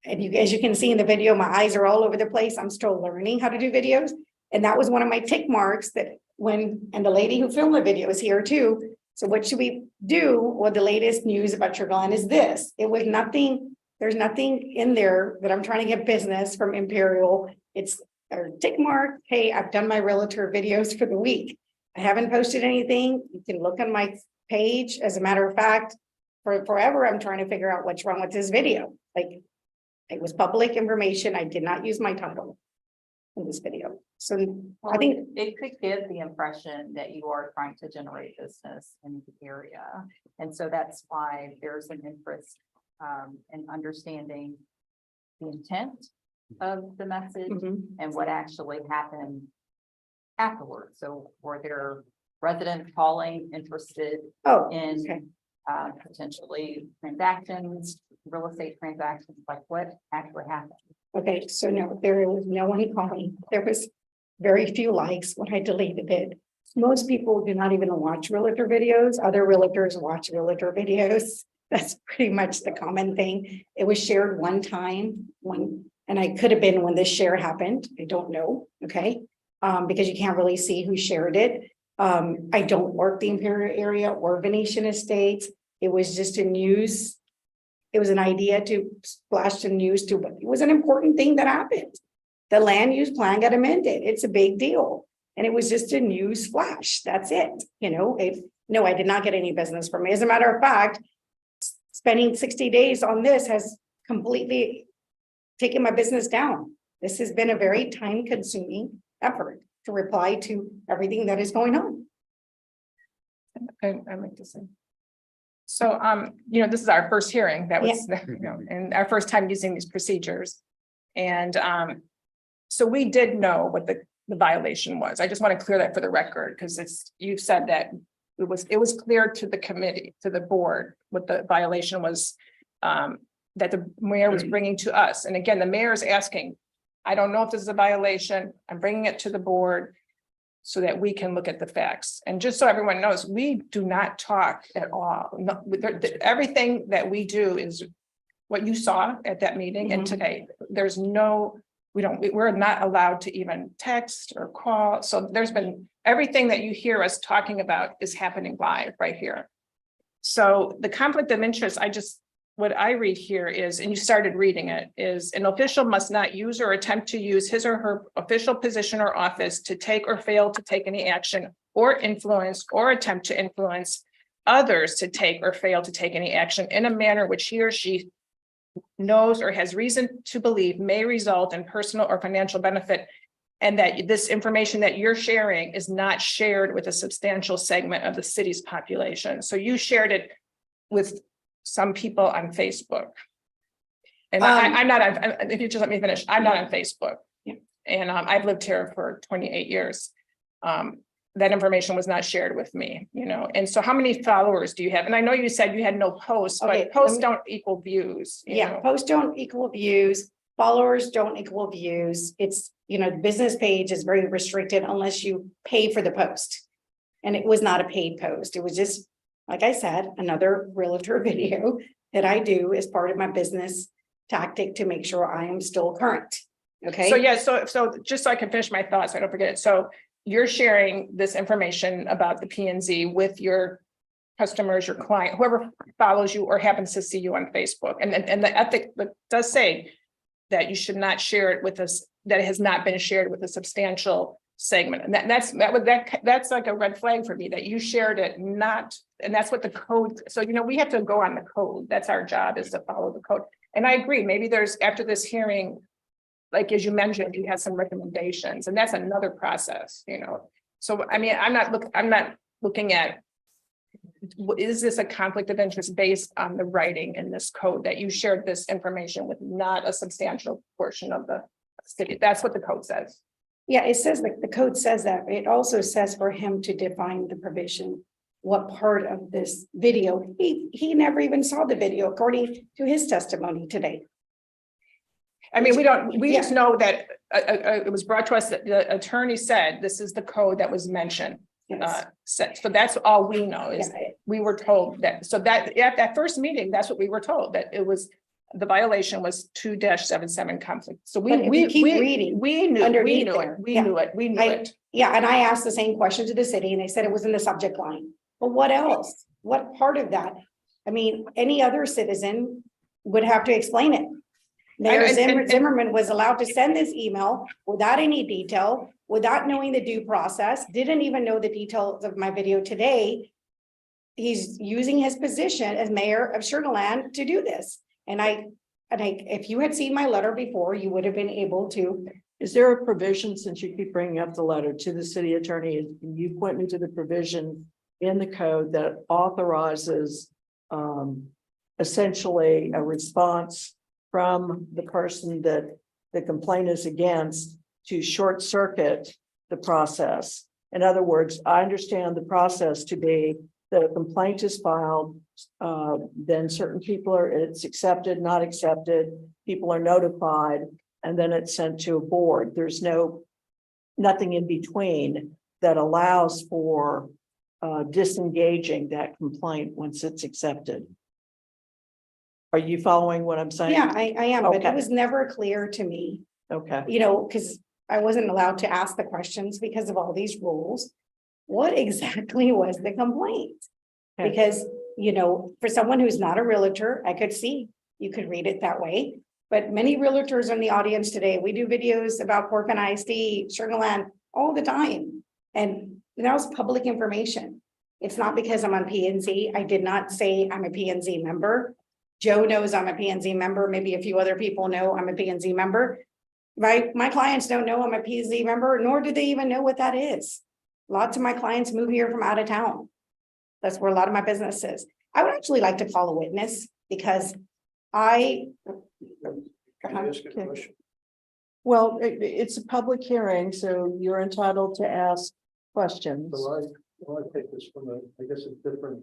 you, as you can see in the video, my eyes are all over the place. I'm still learning how to do videos. And that was one of my tick marks that and the lady who filmed the video is here too. So what should we do? Well, the latest news about Sugar Land is this. It was nothing, there's nothing in there that I'm trying to get business from Imperial. It's a tick mark. Hey, I've done my realtor videos for the week. I haven't posted anything. You can look on my page. As a matter of fact, for forever, I'm trying to figure out what's wrong with this video. Like, it was public information. I did not use my title in this video. So I think it could give the impression that you are trying to generate business in the area. And so that's why there's an interest in understanding the intent of the message and what actually happened afterwards. So were there residents calling interested in potentially transactions, real estate transactions, like what actually happened? Okay, so no, there was no one calling. There was very few likes when I deleted it. Most people do not even watch realtor videos. Other realtors watch realtor videos. That's pretty much the common thing. It was shared one time and I could have been when this share happened. I don't know. Okay. Because you can't really see who shared it. I don't work the Imperial area or Venetian Estates. It was just a news. It was an idea to splash the news to, but it was an important thing that happened. The land use plan got amended. It's a big deal. And it was just a news flash. That's it. You know, no, I did not get any business from it. As a matter of fact, spending 60 days on this has completely taken my business down. This has been a very time consuming effort to reply to everything that is going on. I like to say. So, you know, this is our first hearing that was, you know, and our first time using these procedures. And so we did know what the violation was. I just want to clear that for the record, because you've said that it was clear to the committee, to the board, what the violation was that the mayor was bringing to us. And again, the mayor is asking, I don't know if this is a violation. I'm bringing it to the board so that we can look at the facts. And just so everyone knows, we do not talk at all. No, everything that we do is what you saw at that meeting and today. There's no, we're not allowed to even text or call. So there's been everything that you hear us talking about is happening live right here. So the conflict of interest, what I read here is, and you started reading it, is an official must not use or attempt to use his or her official position or office to take or fail to take any action or influence or attempt to influence others to take or fail to take any action in a manner which he or she knows or has reason to believe may result in personal or financial benefit, and that this information that you're sharing is not shared with a substantial segment of the city's population. So you shared it with some people on Facebook. And I'm not on, if you just let me finish, I'm not on Facebook. And I've lived here for 28 years. That information was not shared with me, you know. And so how many followers do you have? And I know you said you had no posts, but posts don't equal views. Yeah, posts don't equal views. Followers don't equal views. It's, you know, the business page is very restricted unless you pay for the post. And it was not a paid post. It was just, like I said, another realtor video that I do as part of my business tactic to make sure I am still current. Okay. So yeah, so just so I can finish my thoughts, so I don't forget it. So you're sharing this information about the P and Z with your customers, your client, whoever follows you or happens to see you on Facebook. And the ethic does say that you should not share it with us, that it has not been shared with a substantial segment. And that's like a red flag for me, that you shared it not, and that's what the code, so we have to go on the code. That's our job, is to follow the code. And I agree, maybe there's, after this hearing, like, as you mentioned, you have some recommendations, and that's another process, So, I mean, I'm not looking at, is this a conflict of interest based on the writing in this code that you shared this information with not a substantial portion of the city? That's what the code says. Yeah, it says that the code says that. It also says for him to define the provision, what part of this video, he never even saw the video according to his testimony today. I mean, we just know that it was brought to us that the attorney said, this is the code that was mentioned. So that's all we know, is we were told that, so that at that first meeting, that's what we were told, that it was, the violation was 2-77 conflict. So we knew it. Yeah, and I asked the same question to the city and they said it was in the subject line. But what else? What part of that? I mean, any other citizen would have to explain it. Mayor Zimmerman was allowed to send this email without any detail, without knowing the due process, didn't even know the details of my video today. He's using his position as mayor of Sugar Land to do this. And if you had seen my letter before, you would have been able to. Is there a provision, since you keep bringing up the letter to the city attorney, you point me to the provision in the code that authorizes essentially a response from the person that the complaint is against to short circuit the process? In other words, I understand the process to be the complaint is filed, then certain people it's accepted, not accepted, people are notified, and then it's sent to a board. There's nothing in between that allows for disengaging that complaint once it's accepted. Are you following what I'm saying? Yeah, I am, but Okay. it was never clear to me. Okay. Because I wasn't allowed to ask the questions because of all these rules. What exactly was the complaint? Okay. Because, for someone who's not a realtor, I could see, you could read it that way. But many realtors in the audience today, we do videos about Corcoran ISD, Sugar Land all the time. And that was public information. It's not because I'm on PNZ. I did not say I'm a PNZ member. Joe knows I'm a PNZ member. Maybe a few other people know I'm a PNZ member. My clients don't know I'm a PNZ member, nor do they even know what that is. Lots of my clients move here from out of town. That's where a lot of my business is. I would actually like to call a witness because Can I ask a question? Well, it's a public hearing, so you're entitled to ask questions. So I take this from a different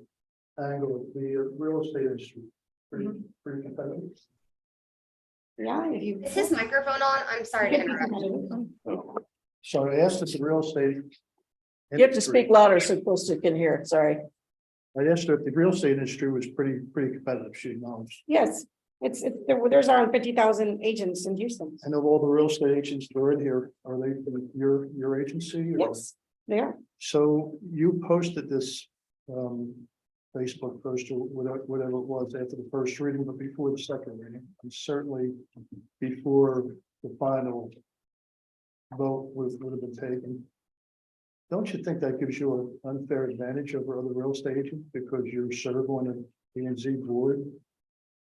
angle. The real estate industry, pretty competitive. Yeah. Is his microphone on? I'm sorry to interrupt. So I asked if the real estate. You have to speak louder so close you can hear. Sorry. I asked her if the real estate industry was pretty competitive. She acknowledged. Yes, there's around 50,000 agents in Houston. And of all the real estate agents that are in here, are they from your agency? Or? Yes, they are. So you posted this Facebook post or whatever it was after the first reading, but before the second reading, and certainly before the final vote would have been taken. Don't you think that gives you an unfair advantage over other real estate agents because you serve on a PNZ board?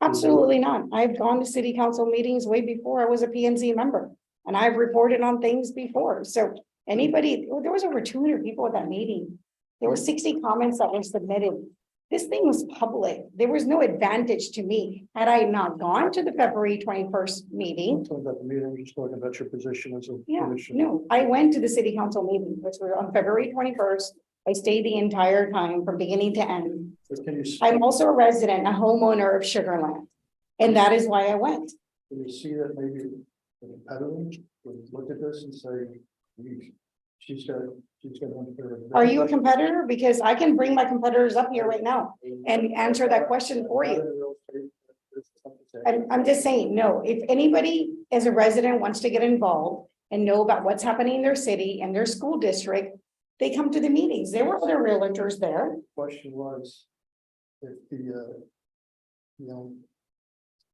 Absolutely not. I've gone to city council meetings way before I was a PNZ member, and I've reported on things before. So there was over 200 people at that meeting. There were 60 comments that were submitted. This thing was public. There was no advantage to me. Had I not gone to the February 21st meeting. I'm talking about the meeting, I'm just talking about your position as a commissioner. No, I went to the city council meeting, which was on February 21st. I stayed the entire time from beginning to end. So can you, I'm also a resident, a homeowner of Sugar Land. And that is why I went. can you see that maybe the competitor would look at this and say, she's got unfair advantage? Are you a competitor? Because I can bring my competitors up here right now and answer that question for you. I'm just saying, no, if anybody as a resident wants to get involved and know about what's happening in their city and their school district, they come to the meetings. There were other realtors there. Question was, if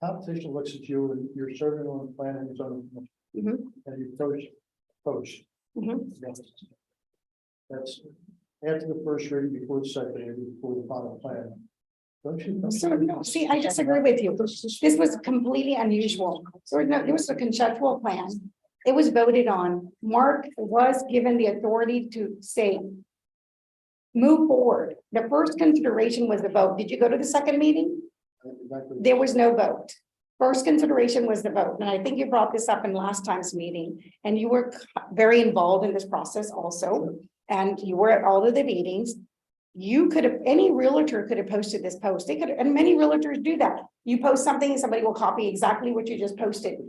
competition looks at you and you're serving on the planning and zoning commission, and you post. That's after the first reading, before the second reading, before the final plan. Don't you? So, no, see, I disagree with you. This was completely unusual. There was a conceptual plan. It was voted on. Mark was given the authority to say, move forward. The first consideration was the vote. Did you go to the second meeting? There was no vote. First consideration was the vote. And I think you brought this up in last time's meeting, and you were very involved in this process also. And you were at all of the meetings. You could have, any realtor could have posted this post. They could, and many realtors do that. You post something and somebody will copy exactly what you just posted.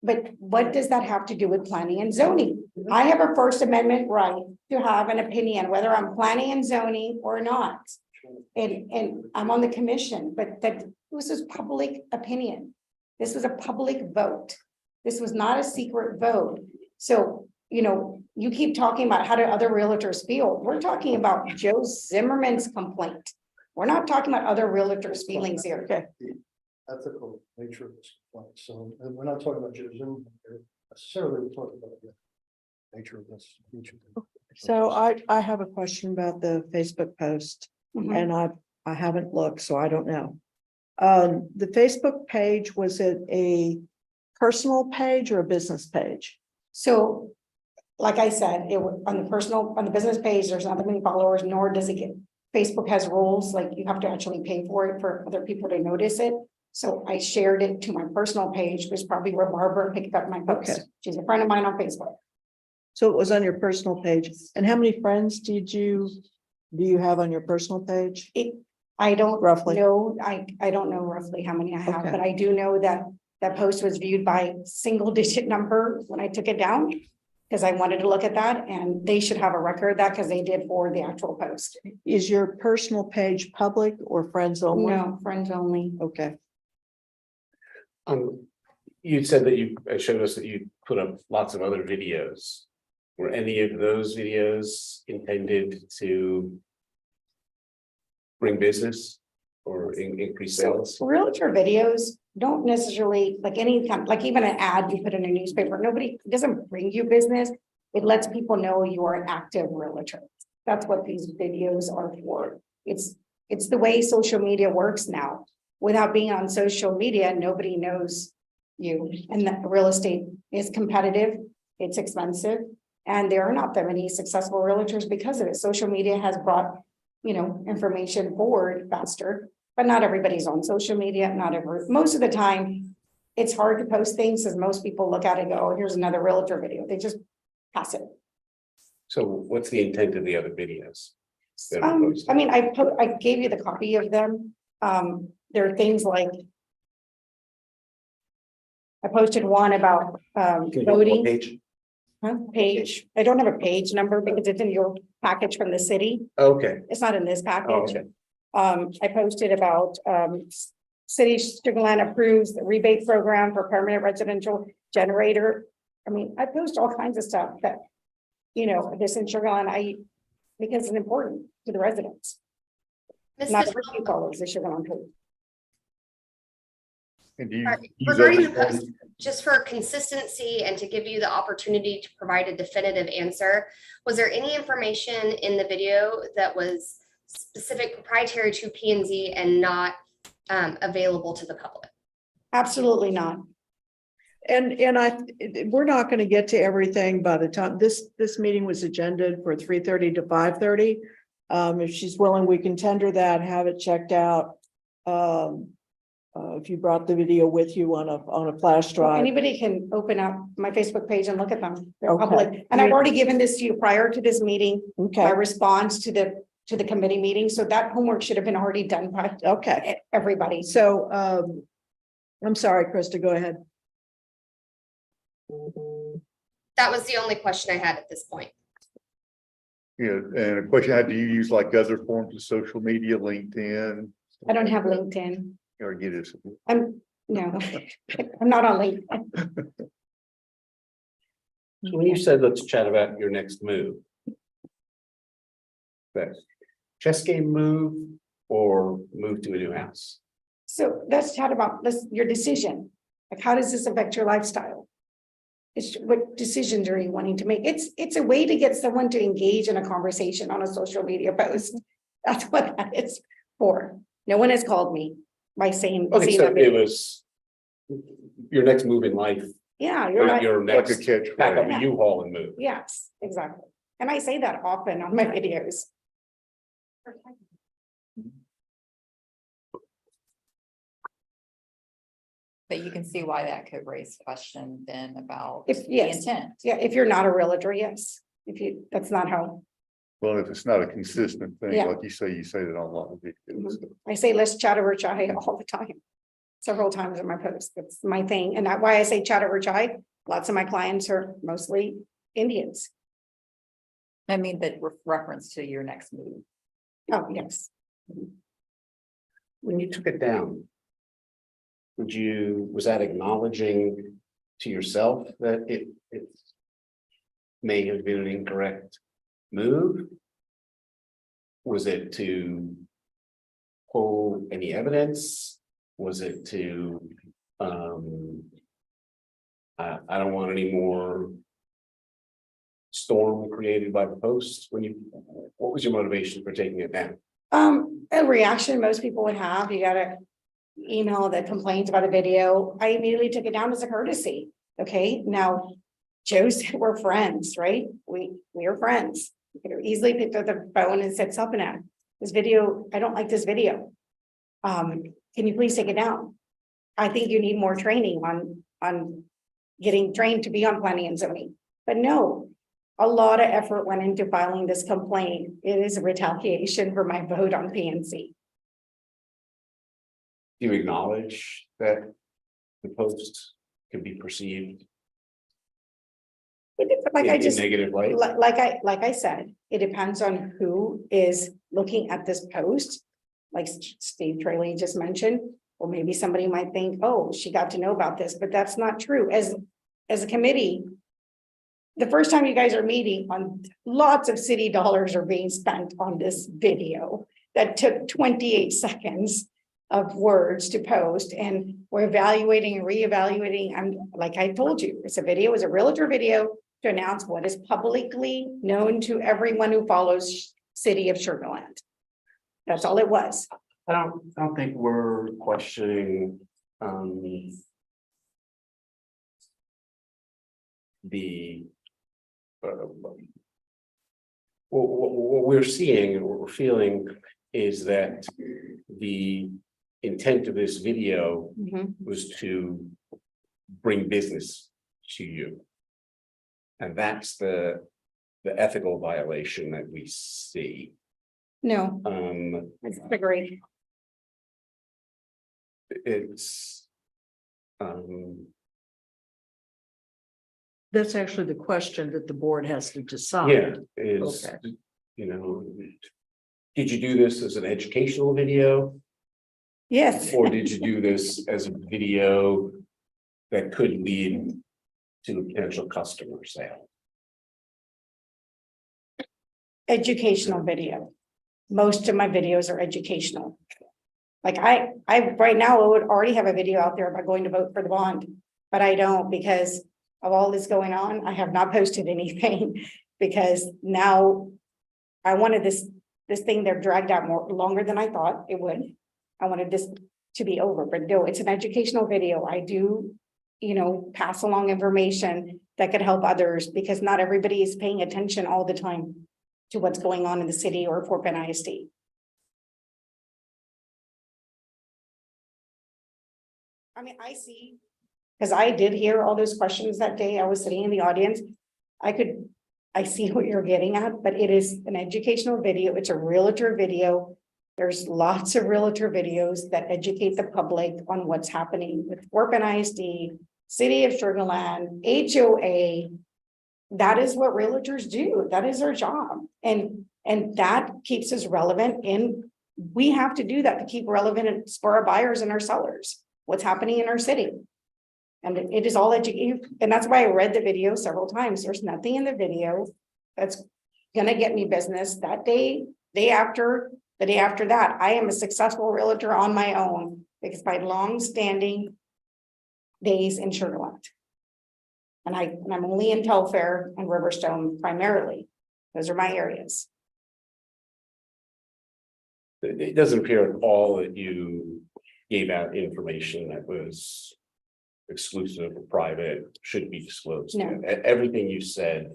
But what does that have to do with planning and zoning? I have a First Amendment right to have an opinion, whether I'm planning and zoning or not. And I'm on the commission, but this was public opinion. This was a public vote. This was not a secret vote. So, you keep talking about how do other realtors feel. We're talking about Joe Zimmerman's complaint. We're not talking about other realtors' feelings here. The ethical nature of this complaint. So we're not talking about Joe Zimmerman here necessarily. We're talking about the nature of this. So I have a question about the Facebook post, and I haven't looked, so I don't know. The Facebook page, was it a personal page or a business page? So, like I said, it was on the business page, there's not that many followers, nor does it get, Facebook has rules, like you have to actually pay for it for other people to notice it. So I shared it to my personal page, which is probably where Barbara picked up my post. Okay. She's a friend of mine on Facebook. So it was on your personal page. And how many friends do you have on your personal page? I don't Roughly know. I don't know roughly how many I have, Okay. but I do know that that post was viewed by single digit number when I took it down. Because I wanted to look at that, and they should have a record of that because they did forward the actual post. Is your personal page public or friends only? No, friends only. Okay. You said that you showed us that you put up lots of other videos. Were any of those videos intended to bring business or increase sales? So realtor videos don't necessarily, like any kind, like even an ad you put in a newspaper, it doesn't bring you business. It lets people know you are an active realtor. That's what these videos are for. It's the way social media works now. Without being on social media, nobody knows you. And that real estate is competitive, it's expensive, and there are not that many successful realtors because of it. Social media has brought, information forward faster. But not everybody's on social media, most of the time, it's hard to post things as most people look at it and go, oh, here's another realtor video. They just pass it. So what's the intent of the other videos? that are posted? I mean, I gave you the copy of them. There are things like I posted one about voting. Page? Page. I don't have a page number because it's in your package from the city. Okay. It's not in this Oh, package. okay. I posted about city Sugar Land approves the rebate program for permanent residential generator. I mean, I post all kinds of stuff that, this in Sugar Land, because it's important to the residents. Ms. Not Fitzgerald, everybody follows the Sugar Land code. And do you use regarding the every- post, just for consistency and to give you the opportunity to provide a definitive answer, was there any information in the video that was specific proprietary to P and Z and not available to the public? Absolutely not. And we're not going to get to everything by the time this meeting was agendaed for 3:30 to 5:30. If she's willing, we can tender that, have it checked out. If you brought the video with you on a flash drive. Anybody can open up my Facebook page and look at them. They're Okay. public. And I've already given this to you prior to this meeting. Okay. My response to the committee meeting. So that homework should have been already done by everybody. So I'm sorry, Krista, go ahead. That was the only question I had at this point. Yeah, and a question, how do you use like other forms of social media, LinkedIn? I don't have LinkedIn. Or get us. No, I'm not on late. So when you said, let's chat about your next move. That chess game move or move to a new house? So let's chat about this, your decision. Like, how does this affect your lifestyle? What decisions are you wanting to make? It's a way to get someone to engage in a conversation on a social media post. That's what that is for. No one has called me by saying. Okay, saying so that- it was your next move in life, Yeah, you're or right. your Like a next catchphrase. pack up a U-Haul and move. Yes, exactly. And I say that often on my videos. But you can see why that could raise question then about If, the yes, intent. yeah, if you're not a realtor, yes. If you, that's not how, Well, if it's not a consistent thing, Yeah. like you say that on a lot of videos. I say let's chat over chai all the time. Several times in my posts. That's my thing. And that's why I say chat over chai. Lots of my clients are mostly Indians. I mean, but with reference to your next move. Oh, yes. When you took it down, was that acknowledging to yourself that it may have been an incorrect move? Was it to pull any evidence? Was it to, I don't want any more storm created by the post? What was your motivation for taking it down? A reaction most people would have, you got an email that complains about a video. I immediately took it down as a courtesy. Okay, now Joe said we're friends, right? We are friends. You could have easily picked up the phone and said something at this video. I don't like this video. Can you please take it down? I think you need more training on getting trained to be on planning and zoning. But no, a lot of effort went into filing this complaint. It is a retaliation for my vote on PNC. Do you acknowledge that the post can be perceived Like I just, in negative light? like I said, it depends on who is looking at this post. Like Steve Trayley just mentioned, or maybe somebody might think, oh, she got to know about this, but that's not true. As a committee, the first time you guys are meeting on lots of city dollars are being spent on this video that took 28 seconds of words to post, and we're evaluating and reevaluating. I'm like I told you, it's a realtor video to announce what is publicly known to everyone who follows City of Sugar Land. That's all it was. I don't think we're questioning the what we're seeing and what we're feeling is that the intent of this video was to bring business to you. And that's the ethical violation that we see. No, I agree. It's That's actually the question that the board has to decide. yeah, is, Okay. you know, did you do this as an educational video? Yes. Or did you do this as a video that could lead to a potential customer sale? Educational video. Most of my videos are educational. Like I right now I would already have a video out there about going to vote for the bond, but I don't because of all this going on. I have not posted anything because now I wanted this thing there dragged out longer than I thought it would. I wanted this to be over, but no, it's an educational video. I do, pass along information that could help others because not everybody is paying attention all the time to what's going on in the city or Fort Bend ISD. I mean, I see, because I did hear all those questions that day. I was sitting in the audience. I see what you're getting at, but it is an educational video. It's a realtor video. There's lots of realtor videos that educate the public on what's happening with Fort Bend ISD, City of Sugar Land, HOA. That is what realtors do. That is their job. And that keeps us relevant in we have to do that to keep relevant for our buyers and our sellers, what's happening in our city. And it is all educated, and that's why I read the video several times. There's nothing in the video that's gonna get me business that day, the day after that. I am a successful realtor on my own because my long-standing days in Sugar Land. And I'm only in Telfair and Riverstone primarily. Those are my areas. It doesn't appear at all that you gave out information that was exclusive or private, should be disclosed. No. Everything you said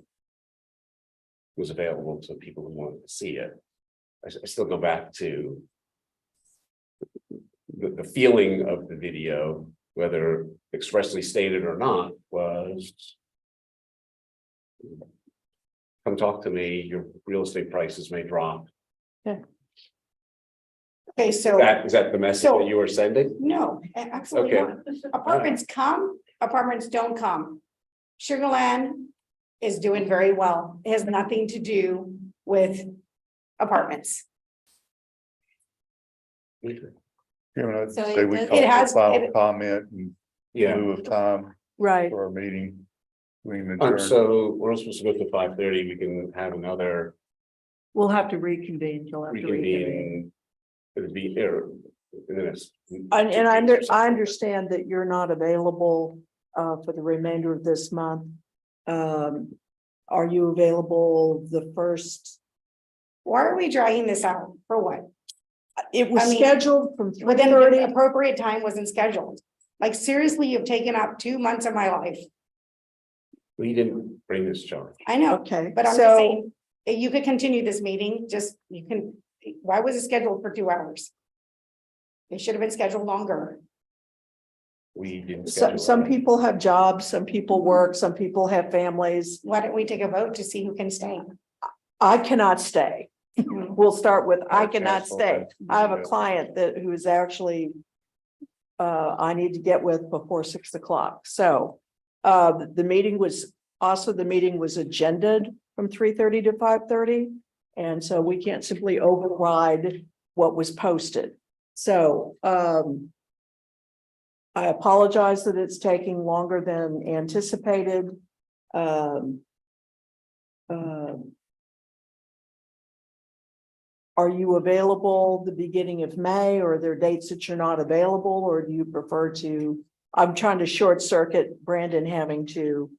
was available to people who wanted to see it. I still go back to the feeling of the video, whether expressly stated or not, was come talk to me, your real estate prices may drop. Okay, so Is that the message that you were sending? no, absolutely Okay. not. Apartments come, apartments don't come. Sugar Land is doing very well. It has nothing to do with apartments. So Say we it call has- for final comment in Yeah. lieu of time Right. for our meeting. We can adjourn. So we're supposed to go to 5:30. We can have another We'll have to reconvene. You'll have to reconvene. reconvene. It'll be here. In the next. And I understand that you're not available for the remainder of this month. Are you available the first? Why are we dragging this out? For what? It was I mean, scheduled from three Within thirty. the appropriate time wasn't scheduled. Like seriously, you've taken up 2 months of my life. We didn't bring this charge. I know, Okay, but I'm just so saying, you could continue this meeting, you can, why was it scheduled for 2 hours? It should have been scheduled longer. We didn't. some schedule it. people have jobs, some people work, some people have families. Why don't we take a vote to see who can stay? I cannot stay. We'll start with, I Okay, cannot so stay. that's- I have a client who is actually I need to get with before 6 o'clock. So the meeting was agended from 3:30 to 5:30. And so we can't simply override what was posted. So I apologize that it's taking longer than anticipated. Are you available the beginning of May, or are there dates that you're not available, or do you prefer to? I'm trying to short circuit Brandon having to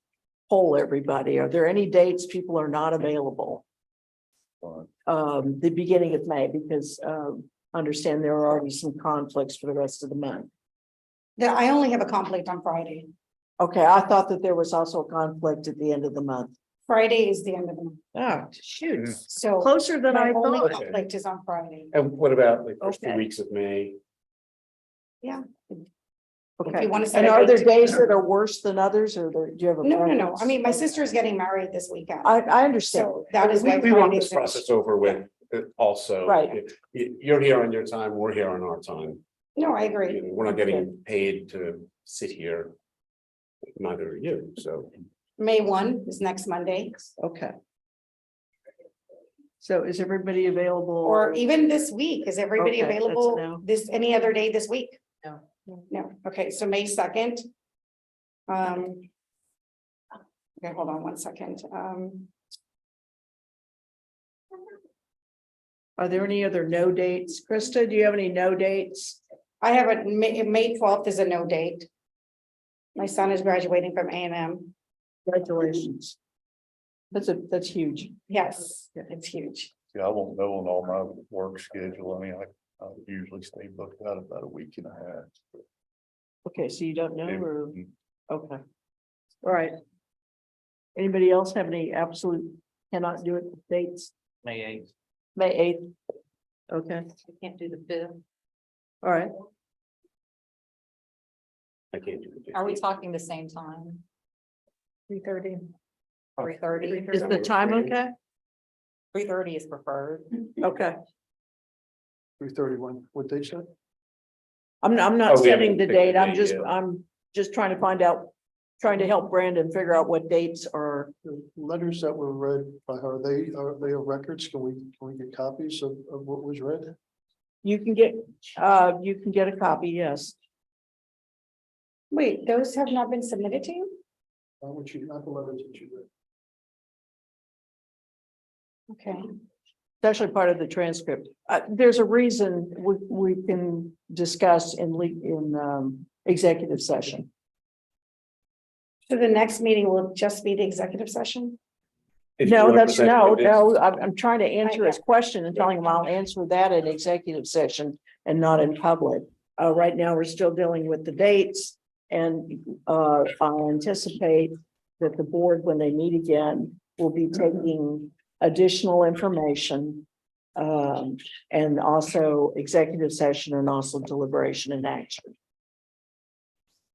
poll everybody. Are there any dates people are not available? The beginning of May, because understand there are already some conflicts for the rest of the month. Yeah, I only have a conflict on Friday. Okay, I thought that there was also a conflict at the end of the month. Friday is the end of the month, Oh, shoot. so. Closer than My I only thought. conflict is on Friday. And what about like first 2 Okay. weeks of May? Okay. you wanna set And a are there date- days that are worse than others, or do you have a? No. I preference? mean, my sister's getting married this weekend. I understand. So that is We why want Fridays this are- process over with also. Right. You're here on your time, we're here on our time. No, I agree. We're not getting paid to sit here. Neither are you, so. May 1 is next Monday, Okay. So is everybody available? or even this week. Is everybody Okay, that's available no. any other day this week? No. No, okay, so May 2nd. Okay, hold on 1 second. Are there any other no dates? Krista, do you have any no dates? I have a May 12th is a no date. My son is graduating from A&M. Congratulations. That's huge. Yes, it's huge. Yeah, I won't know on all my work schedule. I mean, I usually stay booked out about a week and a half. Okay, so you don't know, or, Mhm. okay. All right. Anybody else have any absolute cannot do it dates? May 8th. May 8th. Okay, We can't do the 5th. all right. I can't do it. Are we talking the same time? 3:30. 3:30? Is the time okay? 3:30 is preferred. Okay. 3:31, what they said? I'm not Oh, we haven't setting the picked date. the I'm date just, yet. I'm just trying to find out, trying to help Brandon figure out what dates are. The letters that were read by her, are they records? Can we get copies of what was read? You can get a copy, yes. Wait, those have not been submitted to you? Not the letters that you read. Okay. It's actually part of the transcript. There's a reason we can discuss in executive session. So the next meeting will just be the executive session? If you No, wanna that's present no, it, no, I'm trying to answer his question and telling him I'll answer that in executive session and not in public. Right now, we're still dealing with the dates and I anticipate that the board, when they meet again, will be taking additional information. And also executive session and also deliberation and action.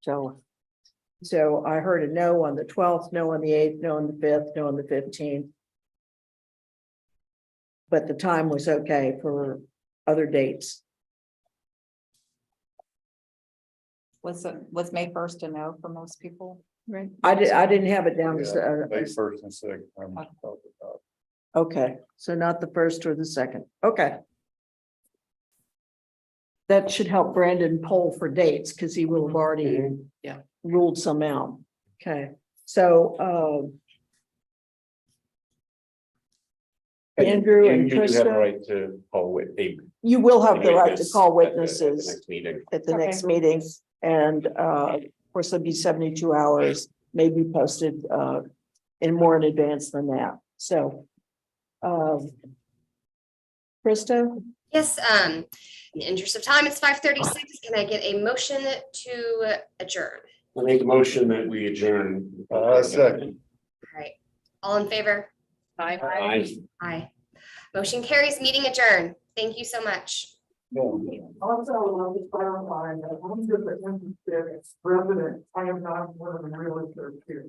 So I heard a no on the 12th, no on the 8th, no on the 5th, no on the 15th. But the time was okay for other dates. Was May 1st a no for most people? Right. I didn't have it down as, May first and second. okay, so not the first or the second, okay. That should help Brandon poll for dates, because he will have already ruled some out. Okay, so Andrew and You do have the Krista, right to call with a. you will have the right to witness call at the witnesses next meeting. at the next meeting. And of course, it'll be 72 hours, maybe posted in more in advance than that. So Krista, Yes, in the interest of time, it's 5:36. Can I get a motion to adjourn? I make a motion that we adjourn. Second. All right, all in favor? Aye. Aye. Motion carries, meeting adjourned. Thank you so much. also, I'll just clarify that I'm just an interested resident. I am not one of the realtors here.